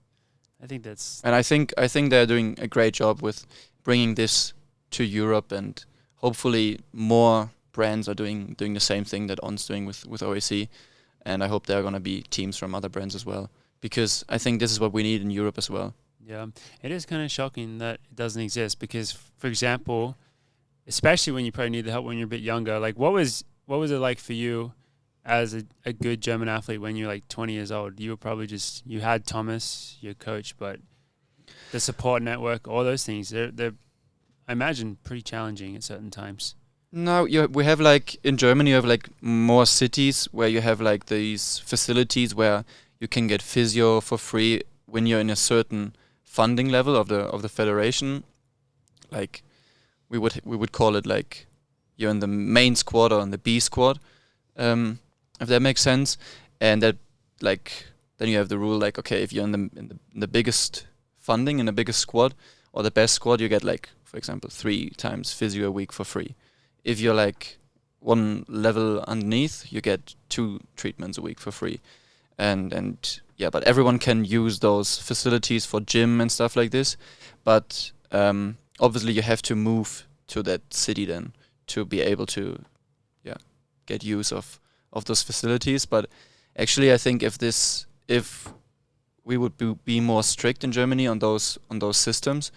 I think that's... And I think they're doing a great job with bringing this to Europe, and hopefully more brands are doing the same thing that On's doing with OAC, and I hope there are going to be teams from other brands as well, because I think this is what we need in Europe as well. Yeah, it is kind of shocking that it doesn't exist, because, for example, especially when you probably need the help when you're a bit younger, like what was it like for you as a good German athlete when you're like 20 years old? You were probably you had Thomas, your coach, but the support network, all those things, they're I imagine pretty challenging at certain times. No, we have like in Germany, you have like more cities where you have like these facilities where you can get physio for free when you're in a certain funding level of the federation. Like we would call it like you're in the main squad or in the B squad, if that makes sense. And that like then you have the rule like, okay, if you're in the biggest funding, in the biggest squad or the best squad, you get like, for example, 3 times physio a week for free. If you're like one level underneath, you get 2 treatments a week for free. And yeah, but everyone can use those facilities for gym and stuff like this. But obviously you have to move to that city then to be able to get use of those facilities. But actually I think if we would be more strict in Germany on those systems,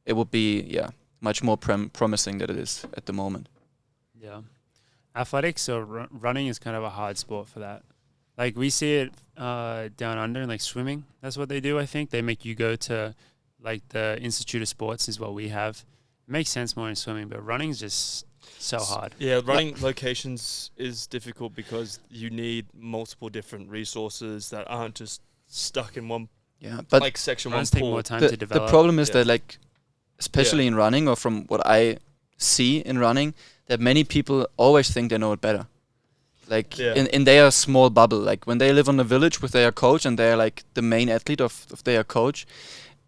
it would be much more promising than it is at the moment. Yeah. Athletics or running is kind of a hard sport for that. Like we see it down under in like swimming. That's what they do, I think. They make you go to like the Institute of Sports is what we have. It makes sense more in swimming, but running is just so hard. Yeah, running locations is difficult because you need multiple different resources that aren't just stuck in one but like section one Runs take pool. more time to develop. The problem is Yeah. that like especially in running, or from what I see in running, that many people always think they know it better. Like in their small bubble, like when they live on a village with their coach and they're like the main athlete of their coach,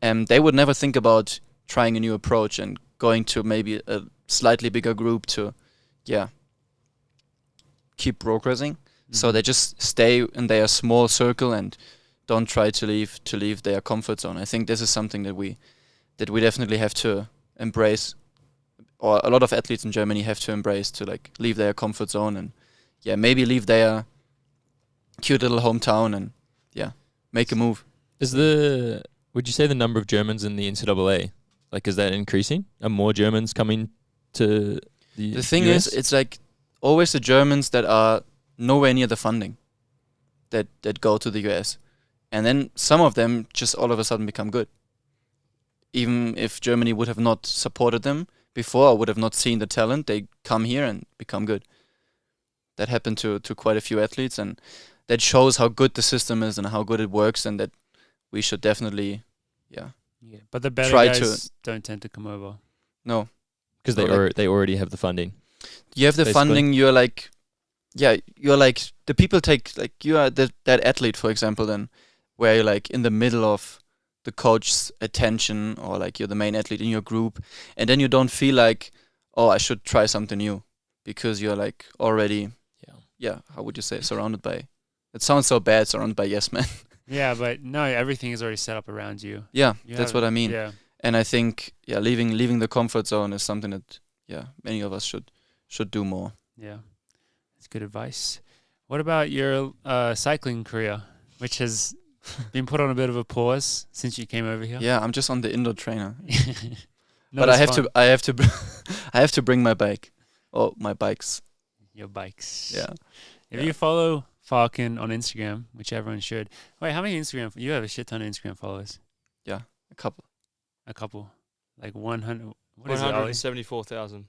they would never think about trying a new approach and going to maybe a slightly bigger group to keep progressing. So they just stay in their small circle and don't try to leave their comfort zone. I think this is something that we definitely have to embrace, or a lot of athletes in Germany have to embrace, to like leave their comfort zone and maybe leave their cute little hometown and make a move. Would you say the number of Germans in the NCAA, like, is that increasing? Are more Germans coming to the thing US? is, it's like always the Germans that are nowhere near the funding that go to the US. And then some of them just all of a sudden become good. Even if Germany would have not supported them before, or would have not seen the talent, they come here and become good. That happened to quite a few athletes, and that shows how good the system is and how good it works, and that we should definitely, But the better try guys don't tend to come over. no. Because So, they already have the funding. You have the Basically. funding, you're like the people take, like, you are that athlete, for example, then, where you're like in the middle of the coach's attention, or like you're the main athlete in your group, and then you don't feel like, oh, I should try something new, because you're like already, how would you say, surrounded by, it sounds so bad, surrounded by yes men. Yeah, but no, everything is already set up around you. That's what I mean. Yeah. And I think, leaving the comfort zone is something that, many of us should do more. Yeah. That's good advice. What about your cycling career, which has been put on a bit of a pause since you came over here? Yeah, I'm just on the indoor trainer. Not But as I have fun. to, I have to bring my bike, or my bikes. Your bikes. Yeah. If you follow Farken on Instagram, which everyone should. Wait, how many Instagram? You have a shit ton of Instagram followers. A couple. A couple. Like 100. What is it, Ollie? 174,000.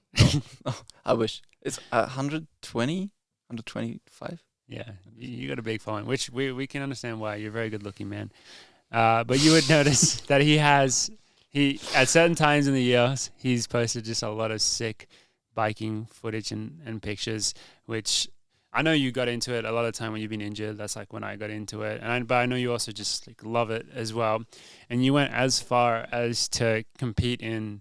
I wish. It's 120, 125. Yeah, you got a big following, which we can understand why. You're a very good looking man. But you would notice that he at certain times in the year, he's posted just a lot of sick biking footage and pictures, which I know you got into it a lot of time when you've been injured. That's like when I got into it. But I know you also just like love it as well. And you went as far as to compete in,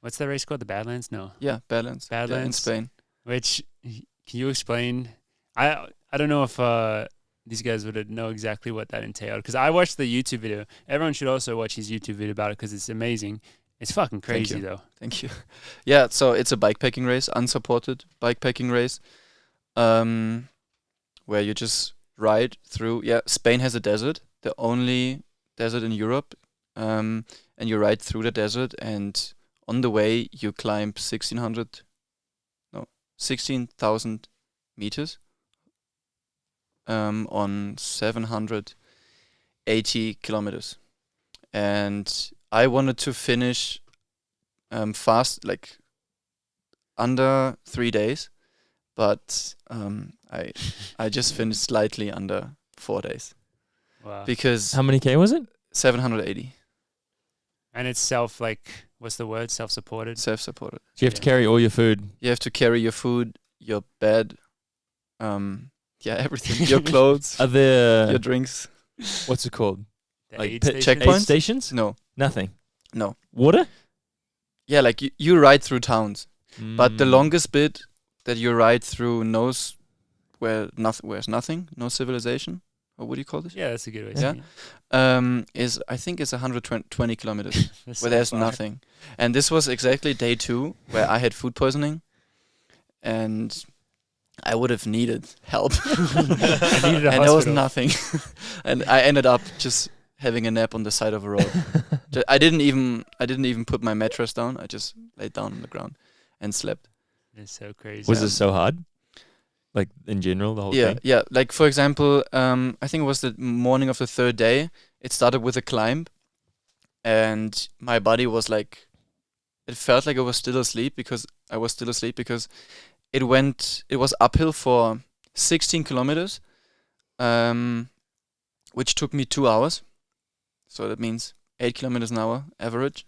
what's the race called? The Badlands? No. Yeah, Badlands. Yeah, in Badlands. Spain. Which, can you explain? I don't know if these guys would know exactly what that entailed, because I watched the YouTube video. Everyone should also watch his YouTube video about it, because it's amazing. It's fucking crazy, though. Thank you. Yeah, so it's a bikepacking race, unsupported bikepacking race, where you just ride through. Yeah, Spain has a desert, the only desert in Europe, and you ride through the desert, and on the way you climb 16,000 meters on 780 kilometers. And I wanted to finish fast, like under 3 days, but I just finished slightly under 4 days Wow. because How many K was it? 780 And it's what's the word? Self-supported. self-supported. So you have to carry all your food. You have to carry your food, your bed, everything, your clothes, Are there your drinks. what's it called? The Like aid pit stations? checkpoints? Aid stations? No, Nothing. no. Water? Yeah, like you ride through towns, but the Mm. longest bit that you ride through where's nothing, no civilization, or what do you call this? Yeah, that's a good way. Yeah. To say it. Is I think it's 120 kilometers That's where so there's far. nothing, and this was exactly day 2 where I had food poisoning, and I would have needed help, I needed a and there was hospital. nothing, and I ended up just having a nap on the side of a road. I didn't even put my mattress down. I just laid down on the ground and slept. It's so crazy. Was Yeah. it so hard? Like in general, the whole Yeah, thing? yeah. Like for example, I think it was the morning of the 3rd day. It started with a climb, and my body was like, it felt like I was still asleep because it was uphill for 16 kilometers, which took me 2 hours. So that means 8 kilometers an hour average,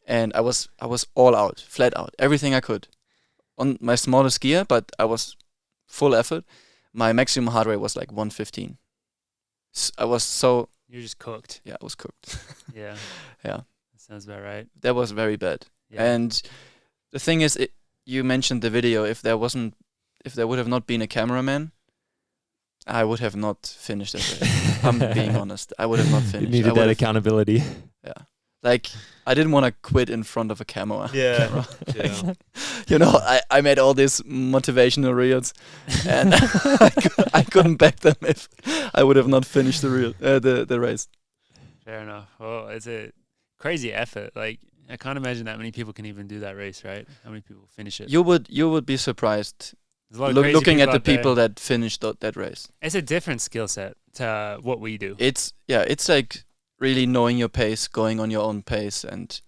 and I was all out, flat out, everything I could on my smallest gear, but I was full effort. My maximum heart rate was like 115. I was so You're just cooked. I was cooked. Yeah. Yeah. That sounds about right. That was very bad. Yeah. And the thing is, you mentioned the video. If there would have not been a cameraman, I would have not finished that race. I'm being honest. I would have not You finished. needed I that would have, accountability. like, I didn't want to quit in front of a camera. Yeah. Yeah. You know, I made all these motivational reels, and I couldn't back them if I would have not finished the race. Fair enough. Well, it's a crazy effort. Like, I can't imagine that many people can even do that race, right? How many people finish it? You would be surprised There's a lot of crazy looking at the out there. people that finished that race. It's a different skill set to what we do. It's like really knowing your pace, going on your own pace, and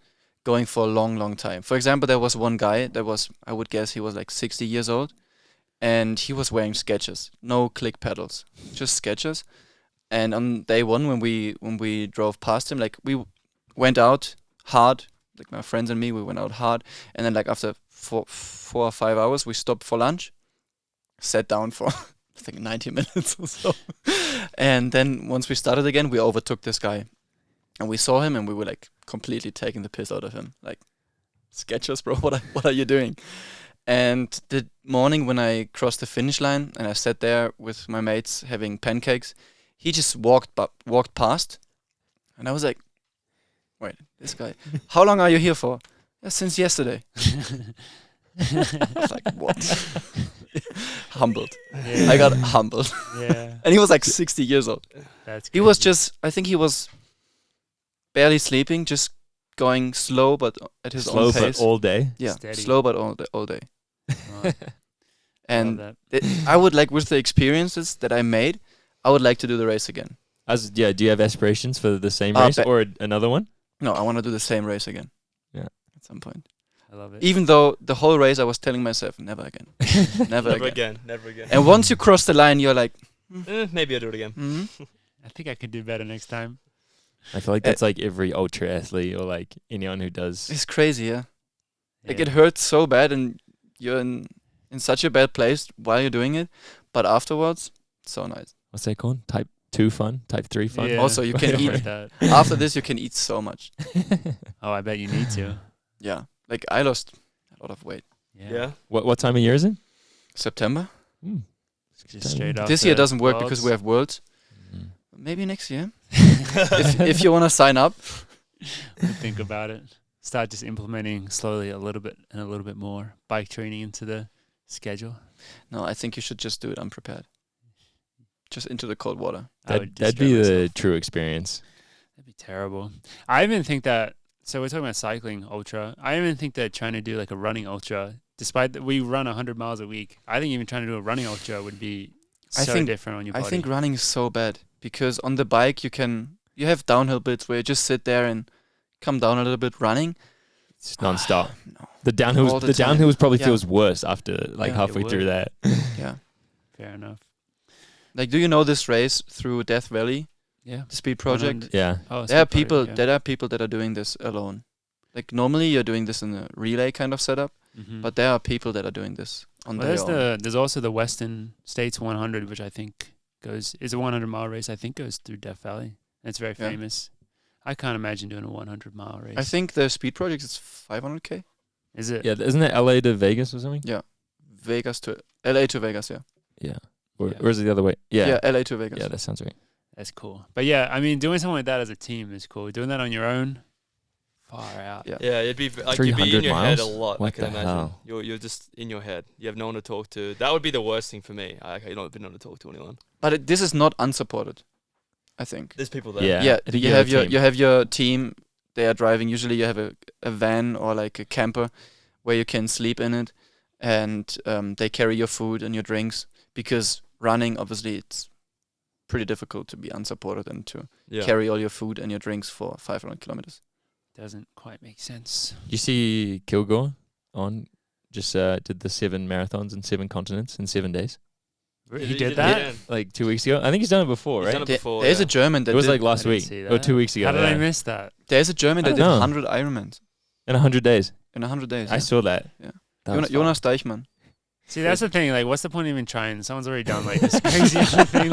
going for a long time. For example, there was one guy that was, I would guess he was like 60 years old, and he was wearing Skechers, no click pedals, just Skechers. And on day 1, when we drove past him, like we went out hard, like my friends and me, we went out hard, and then like after 4 or 5 hours, we stopped for lunch, sat down for I think 90 minutes or so, and then once we started again, we overtook this guy, and we saw him, and we were like completely taking the piss out of him, like, Skechers, bro, what are you doing? And the morning when I crossed the finish line and I sat there with my mates having pancakes, he just walked past, and I was like, wait, this guy, how long are you here for? Yeah, since yesterday. I was like, what? Humbled. Yeah. I got humbled. Yeah. And he was like 60 years old. That's He was crazy. just, I think he was barely sleeping, just going slow, but at his Slow own but pace. all day. Yeah, Steady. slow but all day. Wow. And Love that. I would like, with the experiences that I made, I would like to do the race again. Do you have aspirations for the same Uh, race ba- or another one? No, I want to do the same race again. Yeah. At some point. I love it. Even though the whole race I was telling myself, never again. Never Never again. again. Never again. And once you cross the line, you're like, Maybe I'll do it again. I think I could do better next time. I feel like that's like every ultra athlete or like anyone who does. it's crazy, yeah. Like Yeah. it hurts so bad, and you're in such a bad place while you're doing it, but afterwards, so nice. What's that called? Type 2 fun? Type 3 fun? Yeah. Also, you can Something eat like that. after this. You can eat so much. Oh, I bet you need to. Yeah, like I lost a lot of weight. Yeah. What time of year is it? September. Hmm. Just straight up. This year doesn't work because we have Worlds. Mm. Maybe next year, if you want to sign up. think about it. Start just implementing slowly a little bit more bike training into the schedule. No, I think you should just do it unprepared. Just into the cold water. I would That'd be destroy the myself. true experience. That'd be terrible. I even think that. So we're talking about cycling ultra. I even think that trying to do like a running ultra, despite that we run 100 miles a week, I think even trying to do a running ultra would be I so think- different on your I body. think running is so bad because on the bike you have downhill bits where you just sit there and come down a little bit running. It's non-stop. No. The downhill, all the the time. downhills probably Yeah. feels worse after like Yeah. halfway It through would. that. Yeah. Fair enough. Like, do you know this race through Death Valley, Yeah. the speed project? 100 Yeah. Oh, There are speed people. project, yeah. There are people that are doing this alone. Like, normally you're doing this in a relay kind of setup, Mhm. but there are people that are doing this on Well, their there's own. there's also the Western States 100, which I think is a 100-mile race. I think goes through Death Valley. And it's very Yeah. famous. I can't imagine doing a 100-mile race. I think the speed project is 500k. Is it? Yeah, isn't it LA to Vegas or something? Vegas to LA to Vegas. Yeah. Yeah. Or, Yeah. or is it the other way? Yeah. LA to Vegas. Yeah, that sounds right. That's cool. But yeah, I mean, doing something like that as a team is cool. Doing that on your own, far out. Yeah. Yeah, you'd be like you'd be in 300 your head a miles? lot. What I can the imagine. hell? You're just in your head. You have no one to talk to. That would be the worst thing for me. I don't been able to talk to anyone. But this is not unsupported, I think. There's people there. Yeah. Yeah, I think you have have a your team. you have your team. They are driving. Usually, you have a van or like a camper where you can sleep in it, and they carry your food and your drinks. Because running, obviously, it's pretty difficult to be unsupported and to Yeah. carry all your food and your drinks for 500 kilometers. Doesn't quite make sense. You see Kilgore on just did the 7 marathons in 7 continents in 7 days, He did that? Yeah. like 2 weeks ago. I think he's done it before, He's right? done it before. There's yeah. a German that It was did, like last I didn't week see or that. 2 weeks ago. How did I yeah. miss that? there's a German I that don't did know. 100 Ironmans In 100 days. in 100 days. I saw that. Yeah. That was Jonas Deichmann. See, that's the thing. Like, what's the point of even trying? Someone's already done like this crazy other thing.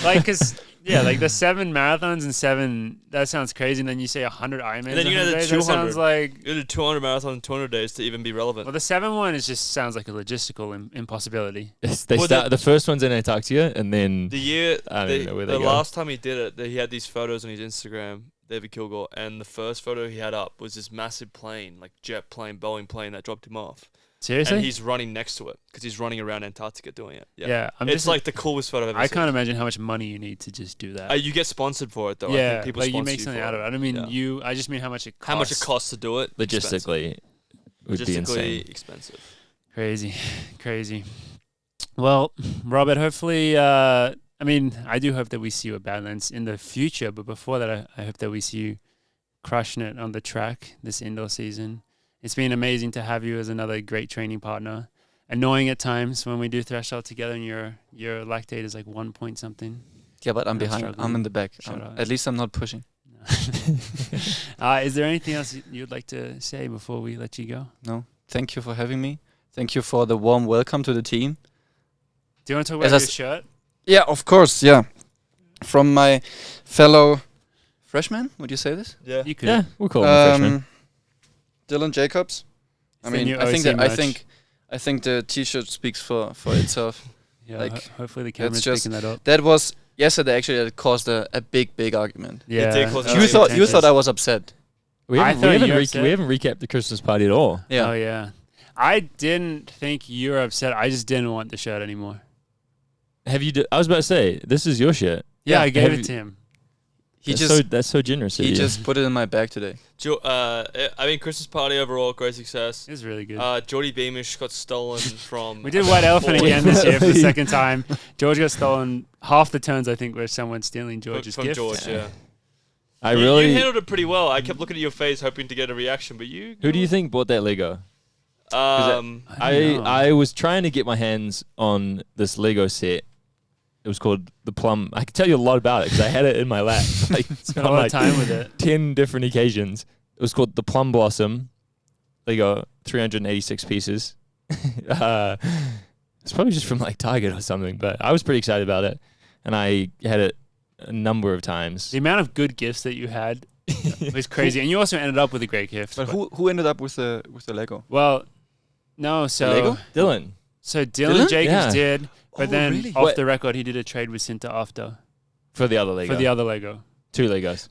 Like, cause yeah, like the 7 marathons and 7. That sounds crazy. And then you say 100 Ironmans. And then in you know 100 the days, that 200. sounds like. You did 200 marathons in 200 days to even be relevant. Well, the 7 one is just sounds like a logistical impossibility. They Well, start the first one's in Antarctica, and then The year, I don't even know where they the go. last time he did it, he had these photos on his Instagram, David Kilgore, and the first photo he had up was this massive plane, like jet plane, Boeing plane that dropped him off. Seriously? And he's running next to it because he's running around Antarctica doing it. Yeah. yeah, I'm It's just like the coolest photo I've ever I seen. can't imagine how much money you need to just do that. You get sponsored for it though. I yeah, think people like you sponsor make something for out of it. I don't mean Yeah. I just mean how much it costs. How much it costs to do it? logistically would be Logistically insane. expensive. Crazy. Well, Robert, hopefully, I mean, I do hope that we see you at Badlands in the future, but before that, I hope that we see you crushing it on the track this indoor season. It's been amazing to have you as another great training partner. Annoying at times when we do threshold together and your lactate is like 1 point something. Yeah, but I'm I'm behind. struggling. I'm in the back. Shut up. At least I'm not pushing. Is there anything else you'd like to say before we let you go? No. Thank you for having me. Thank you for the warm welcome to the team. Do you want to talk As about I your shirt? Yeah, of course. Yeah. From my fellow freshman, would you say this? Yeah. You could. Yeah, we'll call him a freshman. Dylan Jacobs. I It's the mean, new I think OAC that merch. I think the T-shirt speaks for itself. Yeah, like, hopefully the camera's just- picking that up. That was yesterday. Actually, that caused a big argument. Yeah, did cause that an You was thought contentious. I was upset. We I haven't, thought we haven't, you were re- upset. we haven't recapped the Christmas party at all. Yeah. Oh yeah. I didn't think you were upset. I just didn't want the shirt anymore. Have you? I was about to say this is your shirt. Yeah, I gave have it you- to him. He That's so generous. of he you. just put it in my bag today. I mean, Christmas party overall, great success. It was really good. Geordie Beamish got stolen from. We did White Elephant Ford. again this year for the second time. George got stolen half the turns, I think, where someone stealing George's from gift. George, yeah. I You really. handled it pretty well. I kept looking at your face, hoping to get a reaction, but you. Who do you think bought that Lego? I don't know. I was trying to get my hands on this Lego set. It was called the Plum. I could tell you a lot about it because I had it in my lap. Like, Spent a on lot like of time with it. 10 different occasions. It was called the Plum Blossom. Lego, 386 pieces. It's probably just from like Target or something, but I was pretty excited about it, and I had it a number of times. The amount of good gifts that you had was crazy, and you also ended up with a great gift. But who ended up with the Lego? Well, no. So Lego? Dylan. So Dylan Dylan? Jacobs Yeah. did, but Oh, then really? off What? the record, he did a trade with Cinta after For the other Lego. for the other Lego. 2 Legos.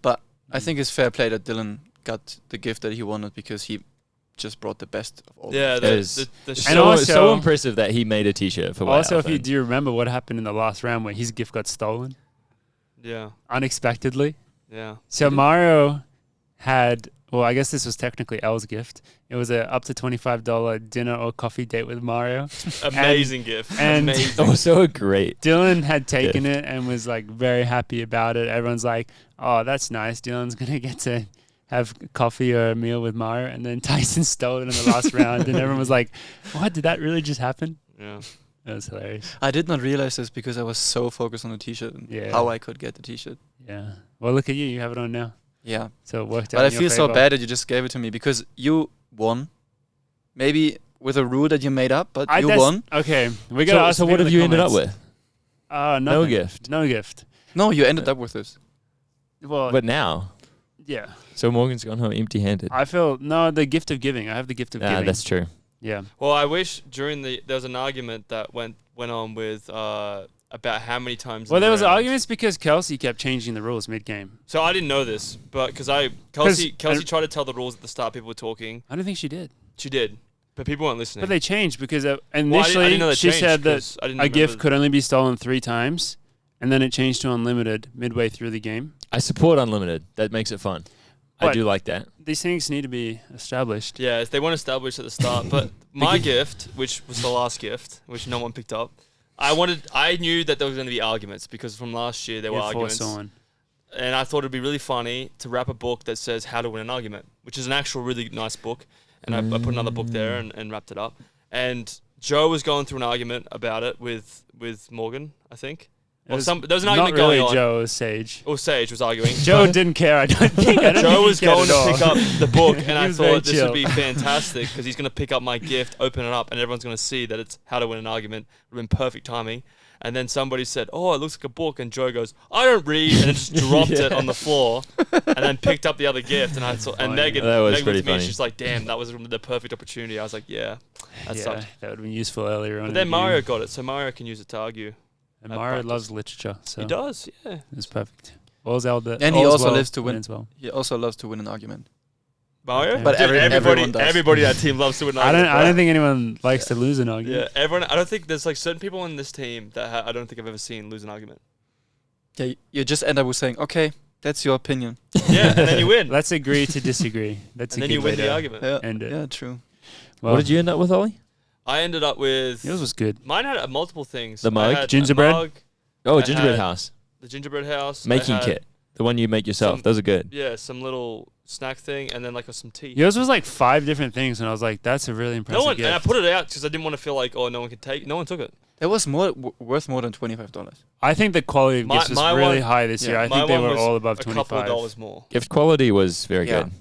I think it's fair play that Dylan got the gift that he wanted because he just brought the best of all. Yeah, It the, is. the, the And So, also- so impressive that he made a T-shirt for White Also, if you Elephant. do remember what happened in the last round where his gift got stolen yeah, unexpectedly. yeah. So Mario had, well, I guess this was technically Elle's gift. It was a up to $25 dinner or coffee date with Mario. Amazing gift. and- Amazing. Also great. Dylan had taken it and was like very happy about it. Everyone's like, "Oh, that's nice. Dylan's gonna get to have coffee or a meal with Mara, and then Tyson stole it in the last round, and everyone was like, "What? Did that really just happen?" Yeah. That was hilarious. I did not realize this because I was so focused on the t-shirt and Yeah. how I could get the t-shirt. Yeah. Well, look at you. You have it on now. Yeah. So it worked out. But I in your feel so favor. bad that you just gave it to me because you won. Maybe with a rule that you made up, but you won. Okay. We got to ask So the what people have in the you ended up comments. with? No gift. No gift. No, you ended up with this. Well, But now, yeah. so Morgan's gone home empty-handed. I feel the gift of giving. I have the gift of giving. That's true. Yeah. Well, I wish there was an argument that went on with about how many times. Well, in the there was round. arguments because Kelsey kept changing the rules mid-game. So I didn't know this, but because Kelsey tried to tell the rules at the start. People were talking. I don't think she did. She did, but people weren't listening. But they changed because I initially didn't know they she changed said that 'cause I didn't a gift remember- could only be stolen 3 times, and then it changed to unlimited midway through the game. I support unlimited. That makes it fun. I But- do like that. These things need to be established. Yeah, they weren't established at the start. But my gift, which was the last gift, which no one picked up, I knew that there was going to be arguments because from last year there were You arguments. foresaw one. And I thought it'd be really funny to wrap a book that says How to Win an Argument, which is an actual really nice book. And I put another book there and wrapped it up. And Joe was going through an argument about it with Morgan, I think. There was an argument not really going on. Joe, it was Sage. Or Sage was arguing. Joe didn't care, I don't think. Joe was going to pick up the book, and He I was very thought this chill. would be fantastic because he's going to pick up my gift, open it up, and everyone's going to see that it's How to Win an Argument. It would have been perfect timing. And then somebody said, "Oh, it looks like a book," and Joe goes, "I don't read," and then just dropped it on the floor, and then picked up the other gift. And I thought, and Megan, That was Megan pretty looked at me, funny. she's like, "Damn, that was the perfect opportunity." I was like, "Yeah, that Yeah, sucked." that would have been useful earlier on. But in then the Mario game. got it, so Mario can use it to argue. And at Mario practice. loves literature, so He does, yeah. it's perfect. All's Elder. And he all's also well, lives to win. ends well. He also loves to win an argument. Mario, Yeah. But Dude, everyone does. everybody on that team loves to win. I don't arguments, think anyone likes to lose an argument. Yeah, everyone. I don't think there's like certain people on this team that I don't think I've ever seen lose an argument. Yeah, you just end up with saying, "Okay, that's your opinion." Yeah, and then you win. Let's agree to disagree. That's And a then good you way win the to argument. Yeah, end it. yeah, true. Well, What did you end up with, Ollie? I ended up with. Yours was good. Mine had multiple things. The I mug? had a Gingerbread? mug, Oh, I gingerbread had- house. the gingerbread house. I Making had, kit. The one you make yourself. some- Those are good. Yeah, some little snack thing, and then like some tea. Yours was like 5 different things, and I was like, "That's a really impressive No one, gift." and I put it out because I didn't want to feel like, oh, no one could take. No one took it. It was worth more than $25. I think the quality of My- gifts was my really one- high this year. yeah, I my think they one were was all above a couple 25. of dollars more. Gift quality was very Yeah. good.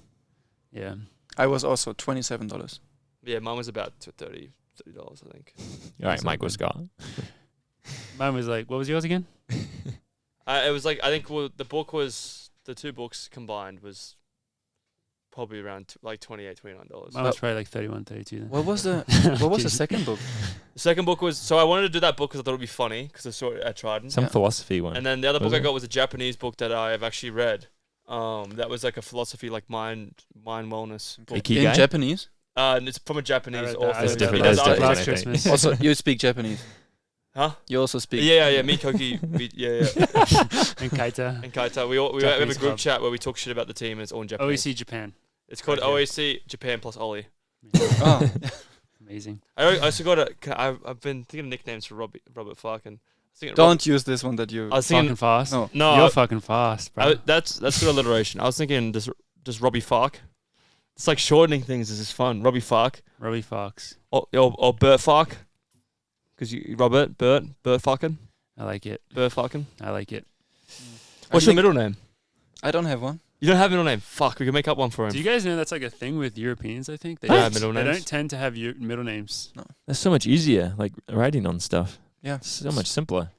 Yeah. I was also $27. Yeah, mine was about $30, I think. All right, Mike was gone. Mine was like, what was yours again? It was like I think the 2 books combined was probably around like $28, $29. Mine was probably like 31, 32 then. What was the Kidding. second book? The second book was I wanted to do that book because I thought it'd be funny because I saw it at Trident. Some Yeah. philosophy one. And then the other book Was I it? got was a Japanese book that I have actually read. That was like a philosophy, like mind wellness book. Ikigai? In Japanese? And it's from a Japanese I read that. author. I read different. that That's last different, I think. Christmas. Also, you speak Japanese. Huh? You also speak. Yeah. Me, Koki, yeah. And Kaita. And Kaita. We have a Japanese group club. chat where we talk shit about the team. And it's all in Japanese. OAC Japan. It's called Okay. OAC Japan plus Ollie. Oh, Amazing. I also got I've been thinking of nicknames for Robert Farken. don't use this one that you. I was Fucking thinking. fast. No. No, You're fucking fast, bro. that's good alliteration. I was thinking just Robbie Fark. It's like shortening things is just fun. Robbie Fark Robbie Fox. or Bert Fark. Because Bert Farken. I like it. Bert Farken. I like it. What's your middle name? I don't have one. You don't have a middle name. Fuck, we can make up one for him. Do you guys know that's like a thing with Europeans, I think? They What? don't, Middle they names? don't tend to have middle names. That's so much easier, like writing on stuff. Yeah. It's so much simpler.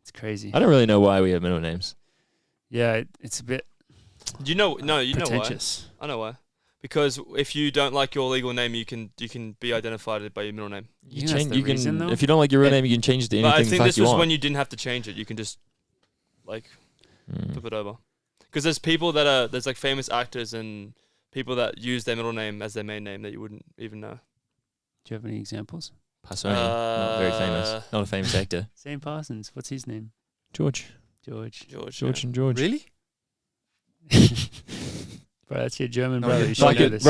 It's crazy. I don't really know why we have middle names. Yeah, it's a bit You know why. pretentious. I know why. Because if you don't like your legal name, you can be identified by your middle name. You think that's the reason, though? If you don't like your real Yeah. name, you can change it to But anything I the think fuck this you was want. when you didn't have to change it. You can just like Mm. flip it over. Because there's people there's like famous actors and people that use their middle name as their main name that you wouldn't even know. Do you have any examples? Pasoni, not very famous. Not a famous actor. Sam Parsons. What's his name? George. George. George. And George. Really? Bro, that's your German No, brother. you You should Like know it, this.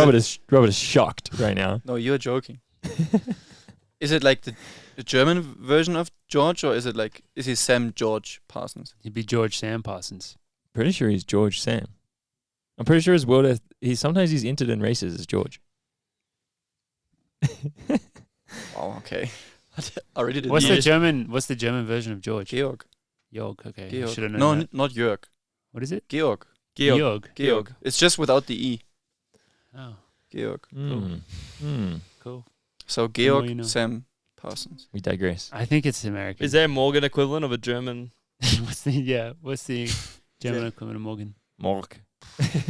Robert is shocked right now. No, you're joking. Is it like the German version of George, or is he Sam George Parsons? He'd be George Sam Parsons. Pretty sure he's George Sam. I'm pretty sure sometimes he's entered in races as George. Wow. Okay. I already did. What's the German version of George? Georg? Georg. Okay. Georg. Should have known No, that. not Jörg. What is it? Georg. Georg. It's just without the E. Oh, Georg. cool. So more Georg you know. Sam Parsons. We digress. I think it's American. Is there a Morgan equivalent of a German? What's the German equivalent of Morgan? Morg.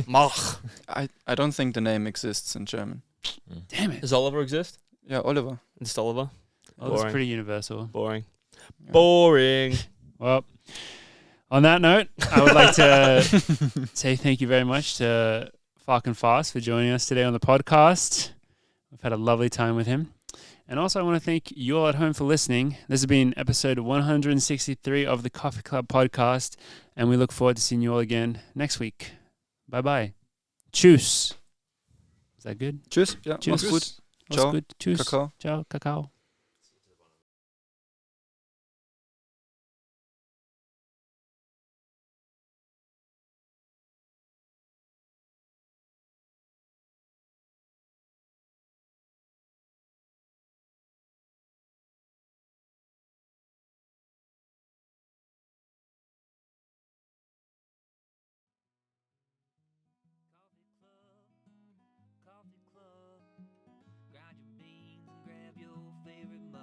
Mach. I don't think the name exists in German. Damn it. Does Oliver exist? Yeah, Oliver. It's Oliver. Oh, that's Boring. pretty universal. Boring. Yeah. Boring. Well, on that note, I would like to say thank you very much to Farken Fast for joining us today on the podcast. We've had a lovely time with him. And also, I want to thank you all at home for listening. This has been episode 163 of the Coffee Club podcast, and we look forward to seeing you all again next week. Bye-bye. Tschüss. Is that good? Tschüss. Ja, Tschüss. mach's gut. Mach's Ciao. gut. Tschüss. Kakao. Ciao. Kakao. Coffee Club. Grind your beans and grab your favorite mug.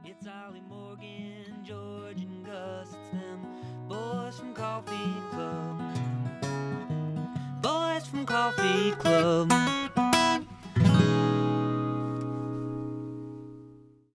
It's Ollie, Morgan, George, and Gus. It's them boys from Coffee Club. Boys from Coffee Club.